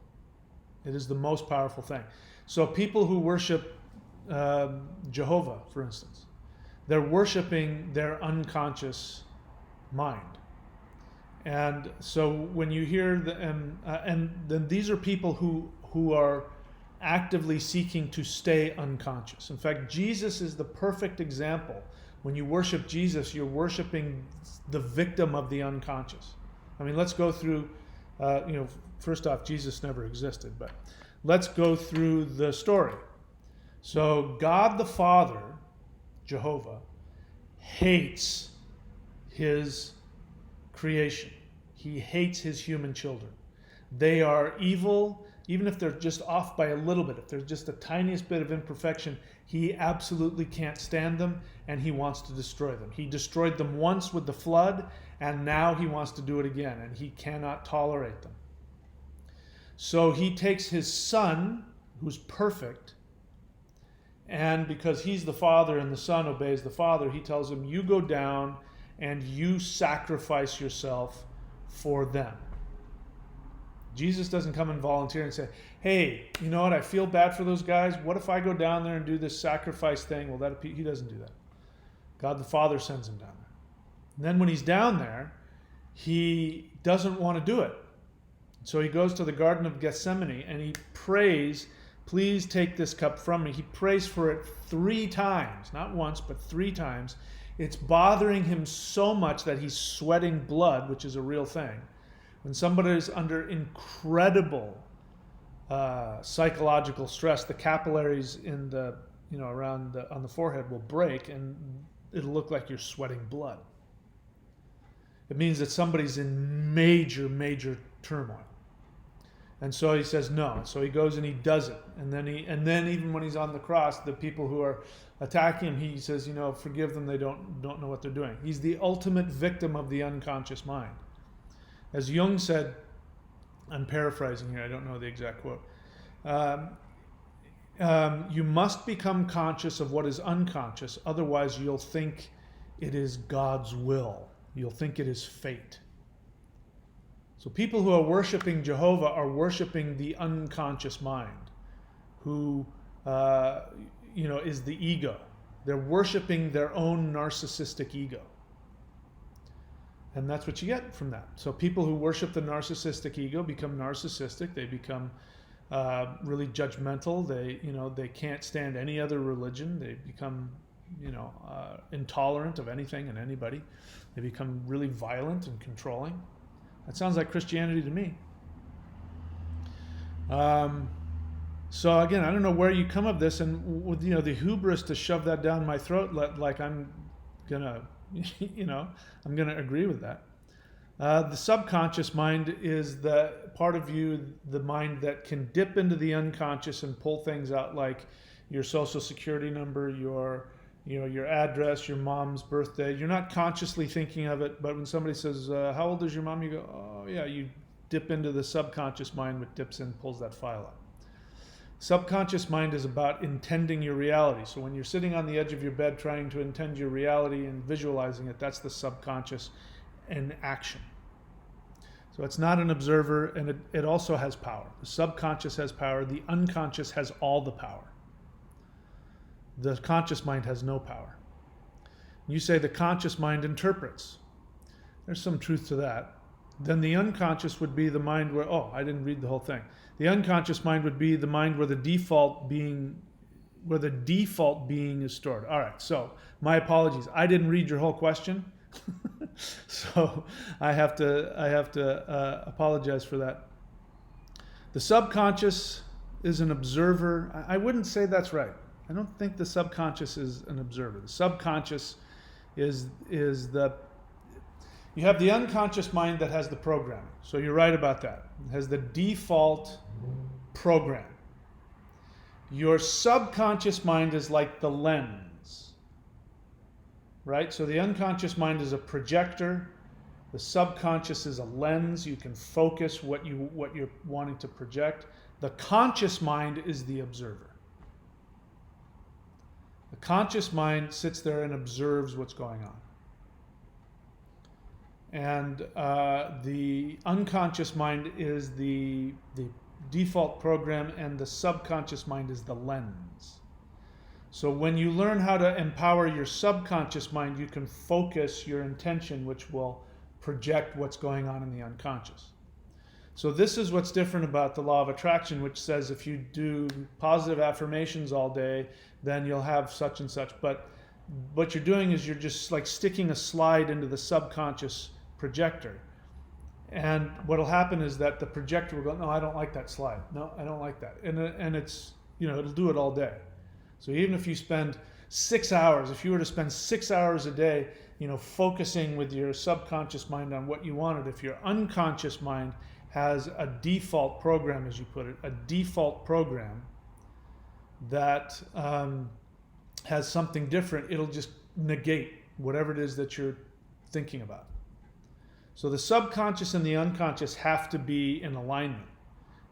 It is the most powerful thing. So people who worship Jehovah, for instance, they're worshiping their unconscious mind. And so when you hear and then these are people who are actively seeking to stay unconscious. In fact, Jesus is the perfect example. When you worship Jesus, you're worshiping the victim of the unconscious. I mean, let's go through, first off, Jesus never existed, but let's go through the story. So God the Father, Jehovah, hates his creation. He hates his human children. They are evil, even if they're just off by a little bit. If there's just the tiniest bit of imperfection, he absolutely can't stand them, and he wants to destroy them. He destroyed them once with the flood, and now he wants to do it again, and he cannot tolerate them. So he takes his son, who's perfect, and because he's the father and the son obeys the father, he tells him, you go down and you sacrifice yourself for them. Jesus doesn't come and volunteer and say, hey, you know what, I feel bad for those guys. What if I go down there and do this sacrifice thing? Well, he doesn't do that. God the Father sends him down there. And then when he's down there, he doesn't want to do it. So he goes to the Garden of Gethsemane and he prays, please take this cup from me. He prays for it 3 times, not once, but 3 times. It's bothering him so much that he's sweating blood, which is a real thing. When somebody is under incredible psychological stress, the capillaries in the, on the forehead will break and it'll look like you're sweating blood. It means that somebody's in major, major turmoil. And so he says no. So he goes and he does it. And then even when he's on the cross, the people who are attacking him, he says, forgive them, they don't know what they're doing. He's the ultimate victim of the unconscious mind. As Jung said, I'm paraphrasing here, I don't know the exact quote, you must become conscious of what is unconscious, otherwise you'll think it is God's will. You'll think it is fate. So people who are worshiping Jehovah are worshiping the unconscious mind, who is the ego. They're worshiping their own narcissistic ego. And that's what you get from that. So people who worship the narcissistic ego become narcissistic. They become really judgmental. They can't stand any other religion. They become intolerant of anything and anybody. They become really violent and controlling. That sounds like Christianity to me. So again, I don't know where you come of this, and with the hubris to shove that down my throat, like I'm gonna, I'm gonna agree with that. The subconscious mind is the part of you, the mind that can dip into the unconscious and pull things out, like your social security number, your address, your mom's birthday. You're not consciously thinking of it, but when somebody says, how old is your mom? You go, oh yeah, you dip into the subconscious mind, which dips in, pulls that file out. Subconscious mind is about intending your reality. So when you're sitting on the edge of your bed trying to intend your reality and visualizing it, that's the subconscious in action. So it's not an observer, and it also has power. The subconscious has power. The unconscious has all the power. The conscious mind has no power. You say the conscious mind interprets. There's some truth to that. Then the unconscious would be the mind where, oh, I didn't read the whole thing. The unconscious mind would be the mind where the default being is stored. All right, so my apologies. I didn't read your whole question. So I have to apologize for that. The subconscious is an observer. I wouldn't say that's right. I don't think the subconscious is an observer. The subconscious is the, you have the unconscious mind that has the programming. So you're right about that. It has the default program. Your subconscious mind is like the lens, right? So the unconscious mind is a projector. The subconscious is a lens. You can focus what you're wanting to project. The conscious mind is the observer. The conscious mind sits there and observes what's going on. And the unconscious mind is the default program, and the subconscious mind is the lens. So when you learn how to empower your subconscious mind, you can focus your intention, which will project what's going on in the unconscious. So this is what's different about the law of attraction, which says if you do positive affirmations all day, then you'll have such and such. But what you're doing is you're just like sticking a slide into the subconscious projector. And what'll happen is that the projector will go, no, I don't like that slide. No, I don't like that. And it's, it'll do it all day. So even if you spend 6 hours, if you were to spend 6 hours a day, focusing with your subconscious mind on what you wanted, if your unconscious mind has a default program, as you put it, a default program that has something different, it'll just negate whatever it is that you're thinking about. So the subconscious and the unconscious have to be in alignment.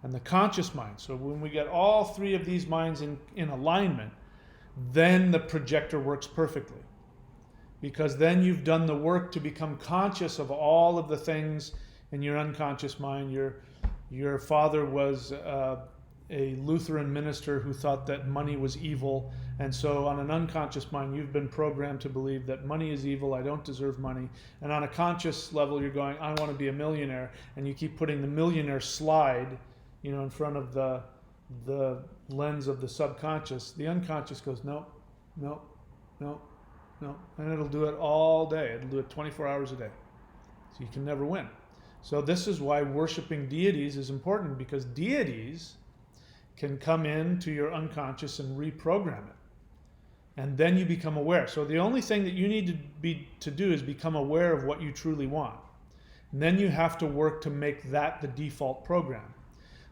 And the conscious mind, so when we get all three of these minds in alignment, then the projector works perfectly. Because then you've done the work to become conscious of all of the things in your unconscious mind. Your father was a Lutheran minister who thought that money was evil, and so on an unconscious mind you've been programmed to believe that money is evil, I don't deserve money. And on a conscious level you're going, I want to be a millionaire, and you keep putting the millionaire slide in front of the lens of the subconscious. The unconscious goes, no, no, no, no, and it'll do it all day. It'll do it 24 hours a day. So you can never win. So this is why worshiping deities is important, because deities can come into your unconscious and reprogram it. And then you become aware. So the only thing that you need to do is become aware of what you truly want. And then you have to work to make that the default program.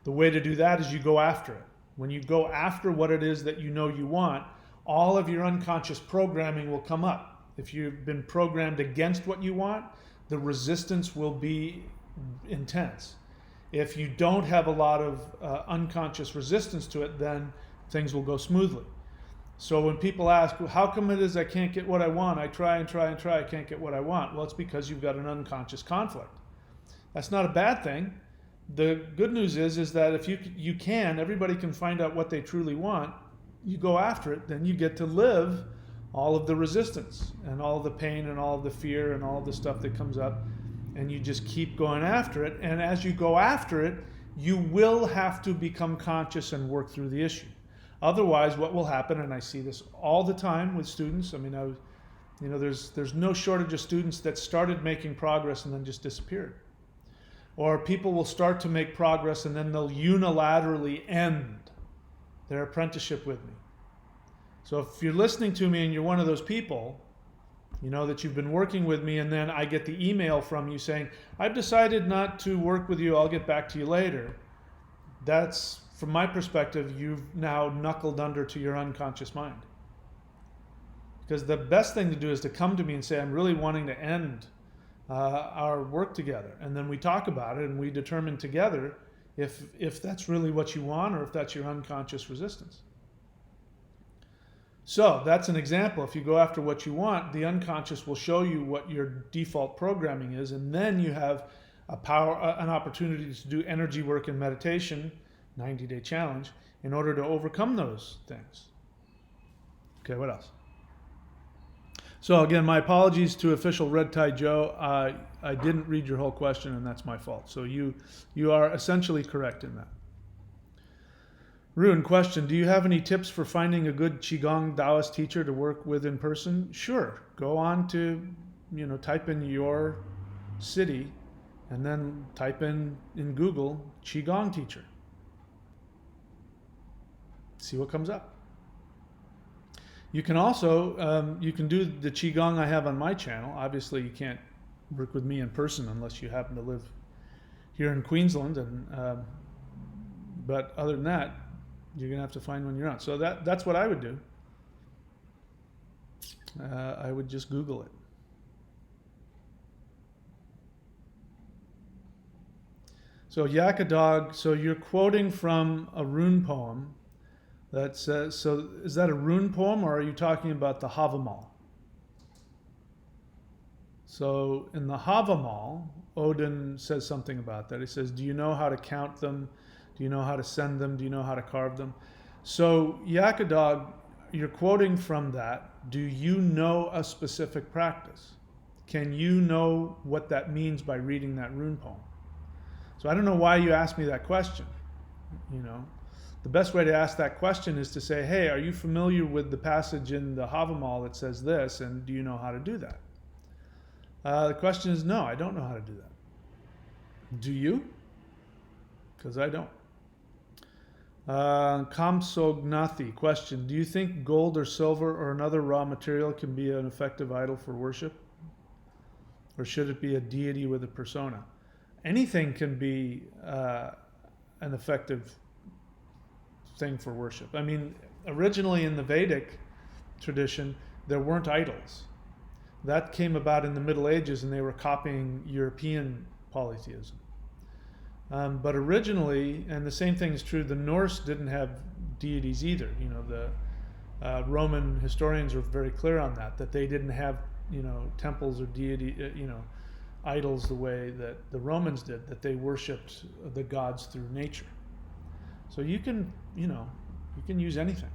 The way to do that is you go after it. When you go after what it is that you know you want, all of your unconscious programming will come up. If you've been programmed against what you want, the resistance will be intense. If you don't have a lot of unconscious resistance to it, then things will go smoothly. So when people ask, well, how come it is I can't get what I want? I try and try and try, I can't get what I want. Well, it's because you've got an unconscious conflict. That's not a bad thing. The good news is that if you can, everybody can find out what they truly want. You go after it, then you get to live all of the resistance and all of the pain and all of the fear and all of the stuff that comes up, and you just keep going after it. And as you go after it, you will have to become conscious and work through the issue. Otherwise, what will happen, and I see this all the time with students, there's no shortage of students that started making progress and then just disappeared. Or people will start to make progress and then they'll unilaterally end their apprenticeship with me. So if you're listening to me and you're one of those people, that you've been working with me, and then I get the email from you saying, I've decided not to work with you, I'll get back to you later. That's, from my perspective, you've now knuckled under to your unconscious mind. Because the best thing to do is to come to me and say, I'm really wanting to end our work together. And then we talk about it and we determine together if that's really what you want or if that's your unconscious resistance. So that's an example. If you go after what you want, the unconscious will show you what your default programming is, and then you have an opportunity to do energy work and meditation, 90-day challenge, in order to overcome those things. Okay, what else? So again, my apologies to official Red Tie Joe. I didn't read your whole question, and that's my fault. So you are essentially correct in that. Rune, question: do you have any tips for finding a good Qigong Taoist teacher to work with in person? Sure. Go on to, type in your city, and then type in Google Qigong teacher. See what comes up. You can also, you can do the Qigong I have on my channel. Obviously, you can't work with me in person unless you happen to live here in Queensland. But other than that, you're going to have to find one you're on. So that's what I would do. I would just Google it. So Yakadog, so you're quoting from a rune poem. So is that a rune poem, or are you talking about the Havamal? So in the Havamal, Odin says something about that. He says, do you know how to count them? Do you know how to send them? Do you know how to carve them? So Yakadog, you're quoting from that. Do you know a specific practice? Can you know what that means by reading that rune poem? So I don't know why you asked me that question. The best way to ask that question is to say, hey, are you familiar with the passage in the Havamal that says this, and do you know how to do that? The question is, no, I don't know how to do that. Do you? Because I don't. Kamsognathi, question: do you think gold or silver or another raw material can be an effective idol for worship? Or should it be a deity with a persona? Anything can be an effective thing for worship. I mean, originally in the Vedic tradition, there weren't idols. That came about in the Middle Ages, and they were copying European polytheism. But originally, and the same thing is true, the Norse didn't have deities either. The Roman historians are very clear on that they didn't have, temples or deity, idols the way that the Romans did, that they worshipped the gods through nature. So you can use anything.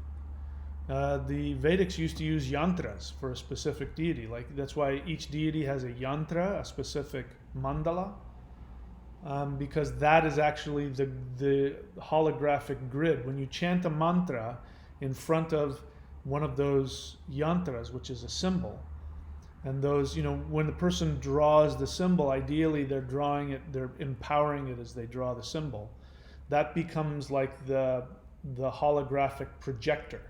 The Vedics used to use yantras for a specific deity. Like, that's why each deity has a yantra, a specific mandala, because that is actually the holographic grid. When you chant a mantra in front of one of those yantras, which is a symbol, and those, when the person draws the symbol, ideally they're drawing it, they're empowering it as they draw the symbol. That becomes like the holographic projector.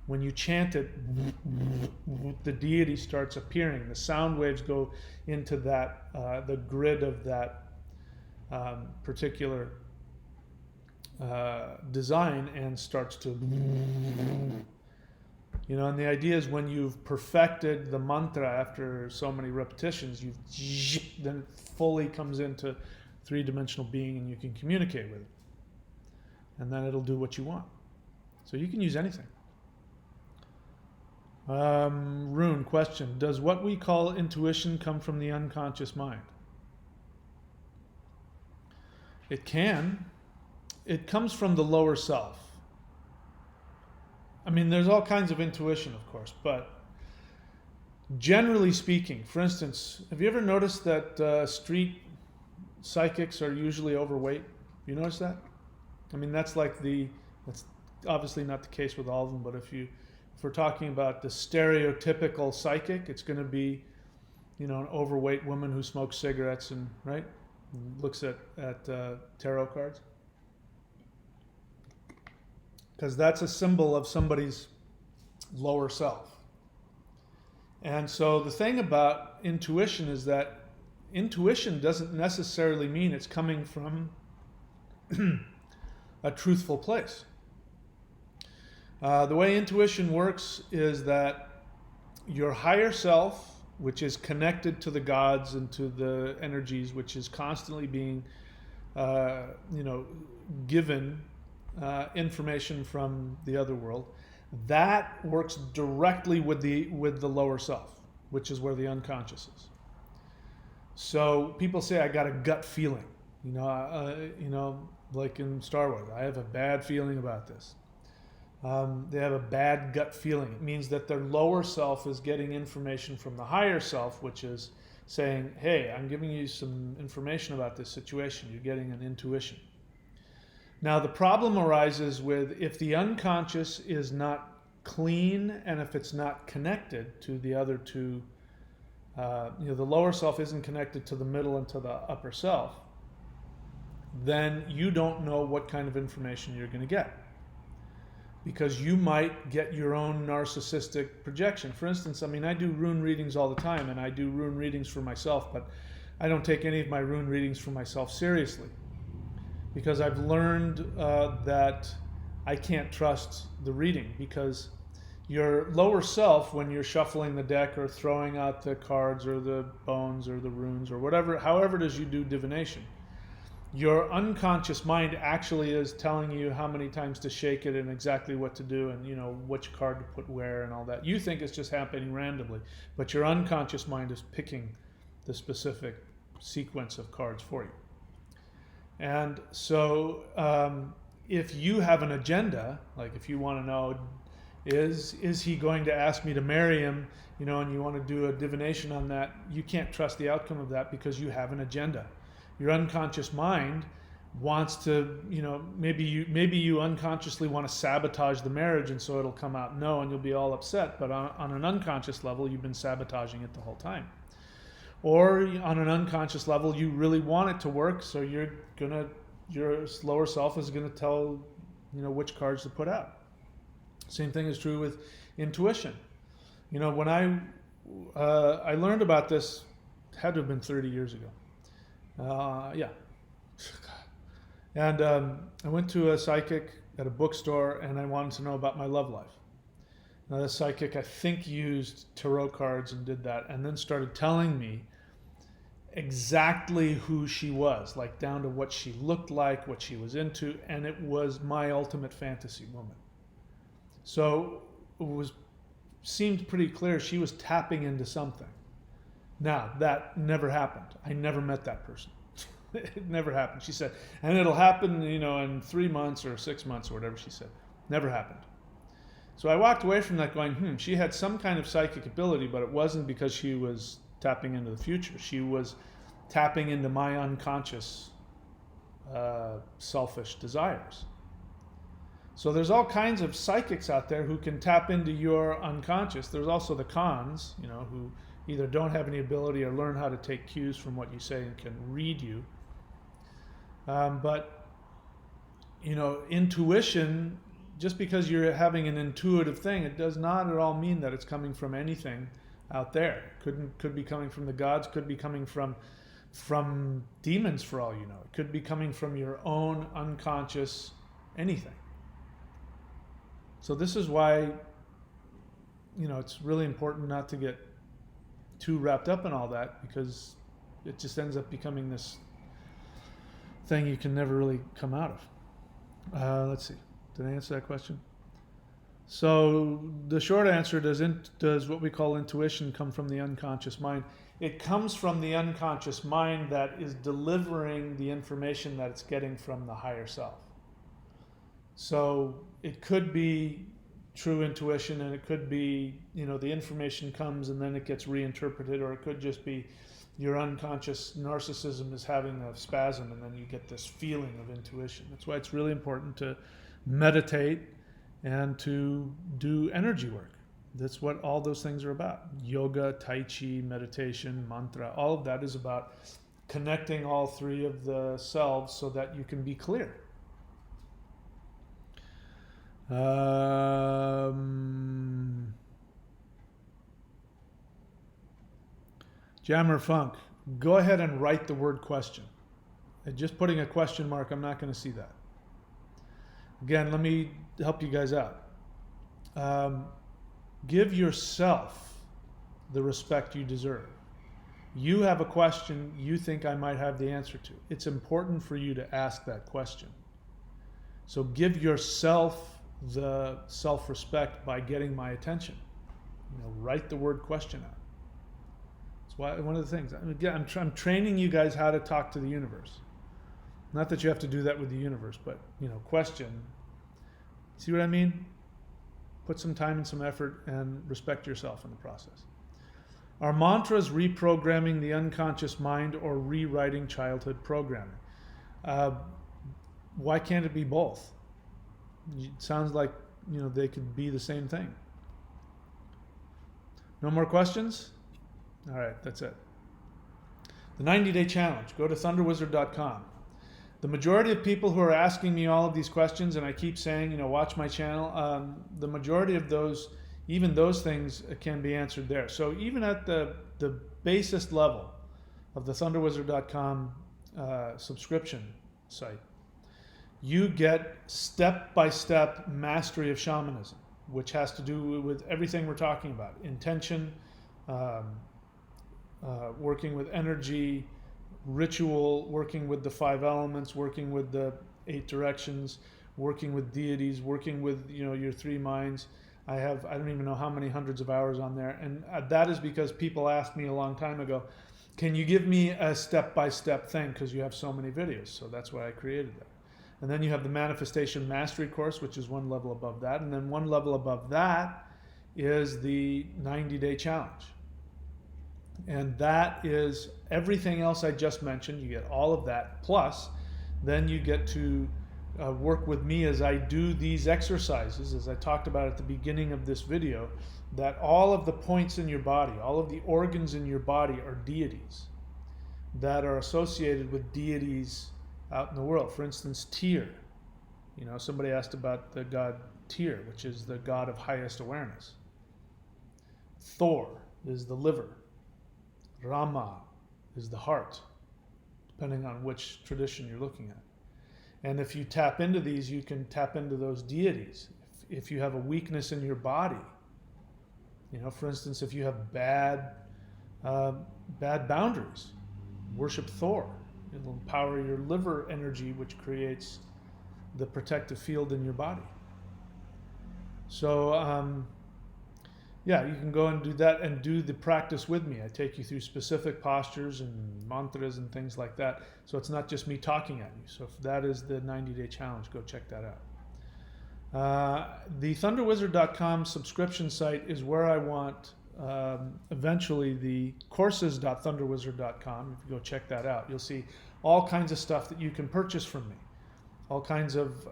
When you chant it, the deity starts appearing. The sound waves go into that, the grid of that particular design, and starts to, and the idea is when you've perfected the mantra after so many repetitions, then it fully comes into three-dimensional being, and you can communicate with it. And then it'll do what you want. So you can use anything. Rune, question: does what we call intuition come from the unconscious mind? It can. It comes from the lower self. I mean, there's all kinds of intuition, of course, but generally speaking, for instance, have you ever noticed that street psychics are usually overweight? You notice that? I mean, that's obviously not the case with all of them, but if we're talking about the stereotypical psychic, it's going to be, an overweight woman who smokes cigarettes and looks at tarot cards, because that's a symbol of somebody's lower self. And so the thing about intuition is that intuition doesn't necessarily mean it's coming from a truthful place. The way intuition works is that your higher self, which is connected to the gods and to the energies, which is constantly being, given information from the other world, that works directly with the lower self, which is where the unconscious is. So people say, I got a gut feeling. Like in Star Wars, I have a bad feeling about this. They have a bad gut feeling. It means that their lower self is getting information from the higher self, which is saying, hey, I'm giving you some information about this situation. You're getting an intuition. Now, the problem arises with if the unconscious is not clean and if it's not connected to the other two, the lower self isn't connected to the middle and to the upper self, then you don't know what kind of information you're going to get. Because you might get your own narcissistic projection. For instance, I do rune readings all the time, and I do rune readings for myself, but I don't take any of my rune readings for myself seriously. Because I've learned that I can't trust the reading, because your lower self, when you're shuffling the deck or throwing out the cards or the bones or the runes or whatever, however it is you do divination, your unconscious mind actually is telling you how many times to shake it and exactly what to do and which card to put where and all that. You think it's just happening randomly, but your unconscious mind is picking the specific sequence of cards for you. And so if you have an agenda, like if you want to know, is he going to ask me to marry him, and you want to do a divination on that, you can't trust the outcome of that because you have an agenda. Your unconscious mind wants to, maybe you unconsciously want to sabotage the marriage, and so it'll come out no, and you'll be all upset. But on an unconscious level, you've been sabotaging it the whole time. Or on an unconscious level, you really want it to work, so your lower self is gonna tell, which cards to put out. Same thing is true with intuition. When I learned about this, it had to have been 30 years ago. And I went to a psychic at a bookstore, and I wanted to know about my love life. Now, the psychic, I think, used tarot cards and did that, and then started telling me exactly who she was, like down to what she looked like, what she was into, and it was my ultimate fantasy woman. So it seemed pretty clear she was tapping into something. Now, that never happened. I never met that person. It never happened. She said, and it'll happen, in 3 months or 6 months or whatever she said. Never happened. So I walked away from that going, she had some kind of psychic ability, but it wasn't because she was tapping into the future. She was tapping into my unconscious, selfish desires. So there's all kinds of psychics out there who can tap into your unconscious. There's also the cons, who either don't have any ability or learn how to take cues from what you say and can read you. But intuition, just because you're having an intuitive thing, it does not at all mean that it's coming from anything out there. Could be coming from the gods, could be coming from demons for all you know. It could be coming from your own unconscious anything. So this is why, it's really important not to get too wrapped up in all that, because it just ends up becoming this thing you can never really come out of. Let's see. Did I answer that question? So the short answer, does what we call intuition come from the unconscious mind? It comes from the unconscious mind that is delivering the information that it's getting from the higher self. So it could be true intuition, and it could be, the information comes and then it gets reinterpreted, or it could just be your unconscious narcissism is having a spasm and then you get this feeling of intuition. That's why it's really important to meditate and to do energy work. That's what all those things are about. Yoga, Tai Chi, meditation, mantra, all of that is about connecting all three of the selves so that you can be clear. Jammer Funk, go ahead and write the word question. And just putting a question mark, I'm not going to see that. Again, let me help you guys out. Give yourself the respect you deserve. You have a question you think I might have the answer to. It's important for you to ask that question. So give yourself the self-respect by getting my attention. Write the word question out. It's One of the things. Again, I'm training you guys how to talk to the universe. Not that you have to do that with the universe, but question. See what I mean? Put some time and some effort and respect yourself in the process. Are mantras reprogramming the unconscious mind or rewriting childhood programming? Why can't it be both? It sounds like they could be the same thing. No more questions? All right, that's it. The 90-day challenge. Go to thunderwizard.com. The majority of people who are asking me all of these questions, and I keep saying, watch my channel, the majority of those, even those things can be answered there. So even at the basest level of the thunderwizard.com subscription site, you get step-by-step mastery of shamanism, which has to do with everything we're talking about. Intention, working with energy, ritual, working with the 5 elements, working with the 8 directions, working with deities, working with your 3 minds. I don't even know how many hundreds of hours on there, and that is because people asked me a long time ago, can you give me a step-by-step thing, because you have so many videos. So that's why I created that. And then you have the Manifestation Mastery course, which is one level above that, and then one level above that is the 90-day challenge. And that is everything else I just mentioned. You get all of that, plus then you get to work with me as I do these exercises, as I talked about at the beginning of this video, that all of the points in your body, all of the organs in your body are deities that are associated with deities out in the world. For instance, Tyr. Somebody asked about the god Tyr, which is the god of highest awareness. Thor is the liver. Rama is the heart, depending on which tradition you're looking at. And if you tap into these, you can tap into those deities. If you have a weakness in your body, for instance, if you have bad boundaries, worship Thor. It'll empower your liver energy, which creates the protective field in your body. So, yeah, you can go and do that and do the practice with me. I take you through specific postures and mantras and things like that. So it's not just me talking at you. So if that is the 90-day challenge, go check that out. The thunderwizard.com subscription site is where I want eventually the courses.thunderwizard.com. If you go check that out, you'll see all kinds of stuff that you can purchase from me. All kinds of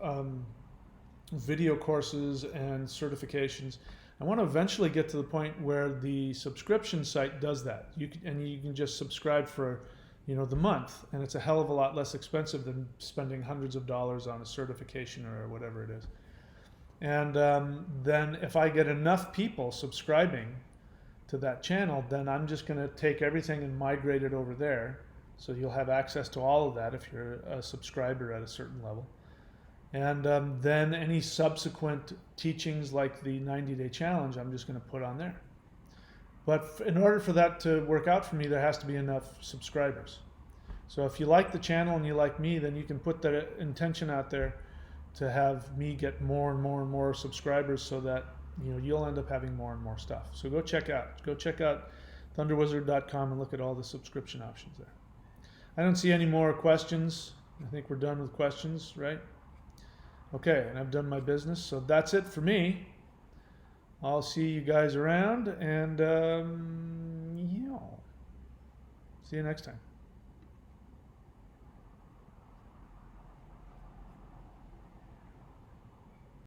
video courses and certifications. I want to eventually get to the point where the subscription site does that. You can just subscribe for the month, and it's a hell of a lot less expensive than spending hundreds of dollars on a certification or whatever it is. And then if I get enough people subscribing to that channel, then I'm just going to take everything and migrate it over there. So you'll have access to all of that if you're a subscriber at a certain level. And then any subsequent teachings like the 90-day challenge, I'm just going to put on there. But in order for that to work out for me, there has to be enough subscribers. So if you like the channel and you like me, then you can put that intention out there to have me get more and more and more subscribers, so that you'll end up having more and more stuff. So go check out thunderwizard.com and look at all the subscription options there. I don't see any more questions. I think we're done with questions, right? Okay, and I've done my business, so that's it for me. I'll see you guys around, and see you next time.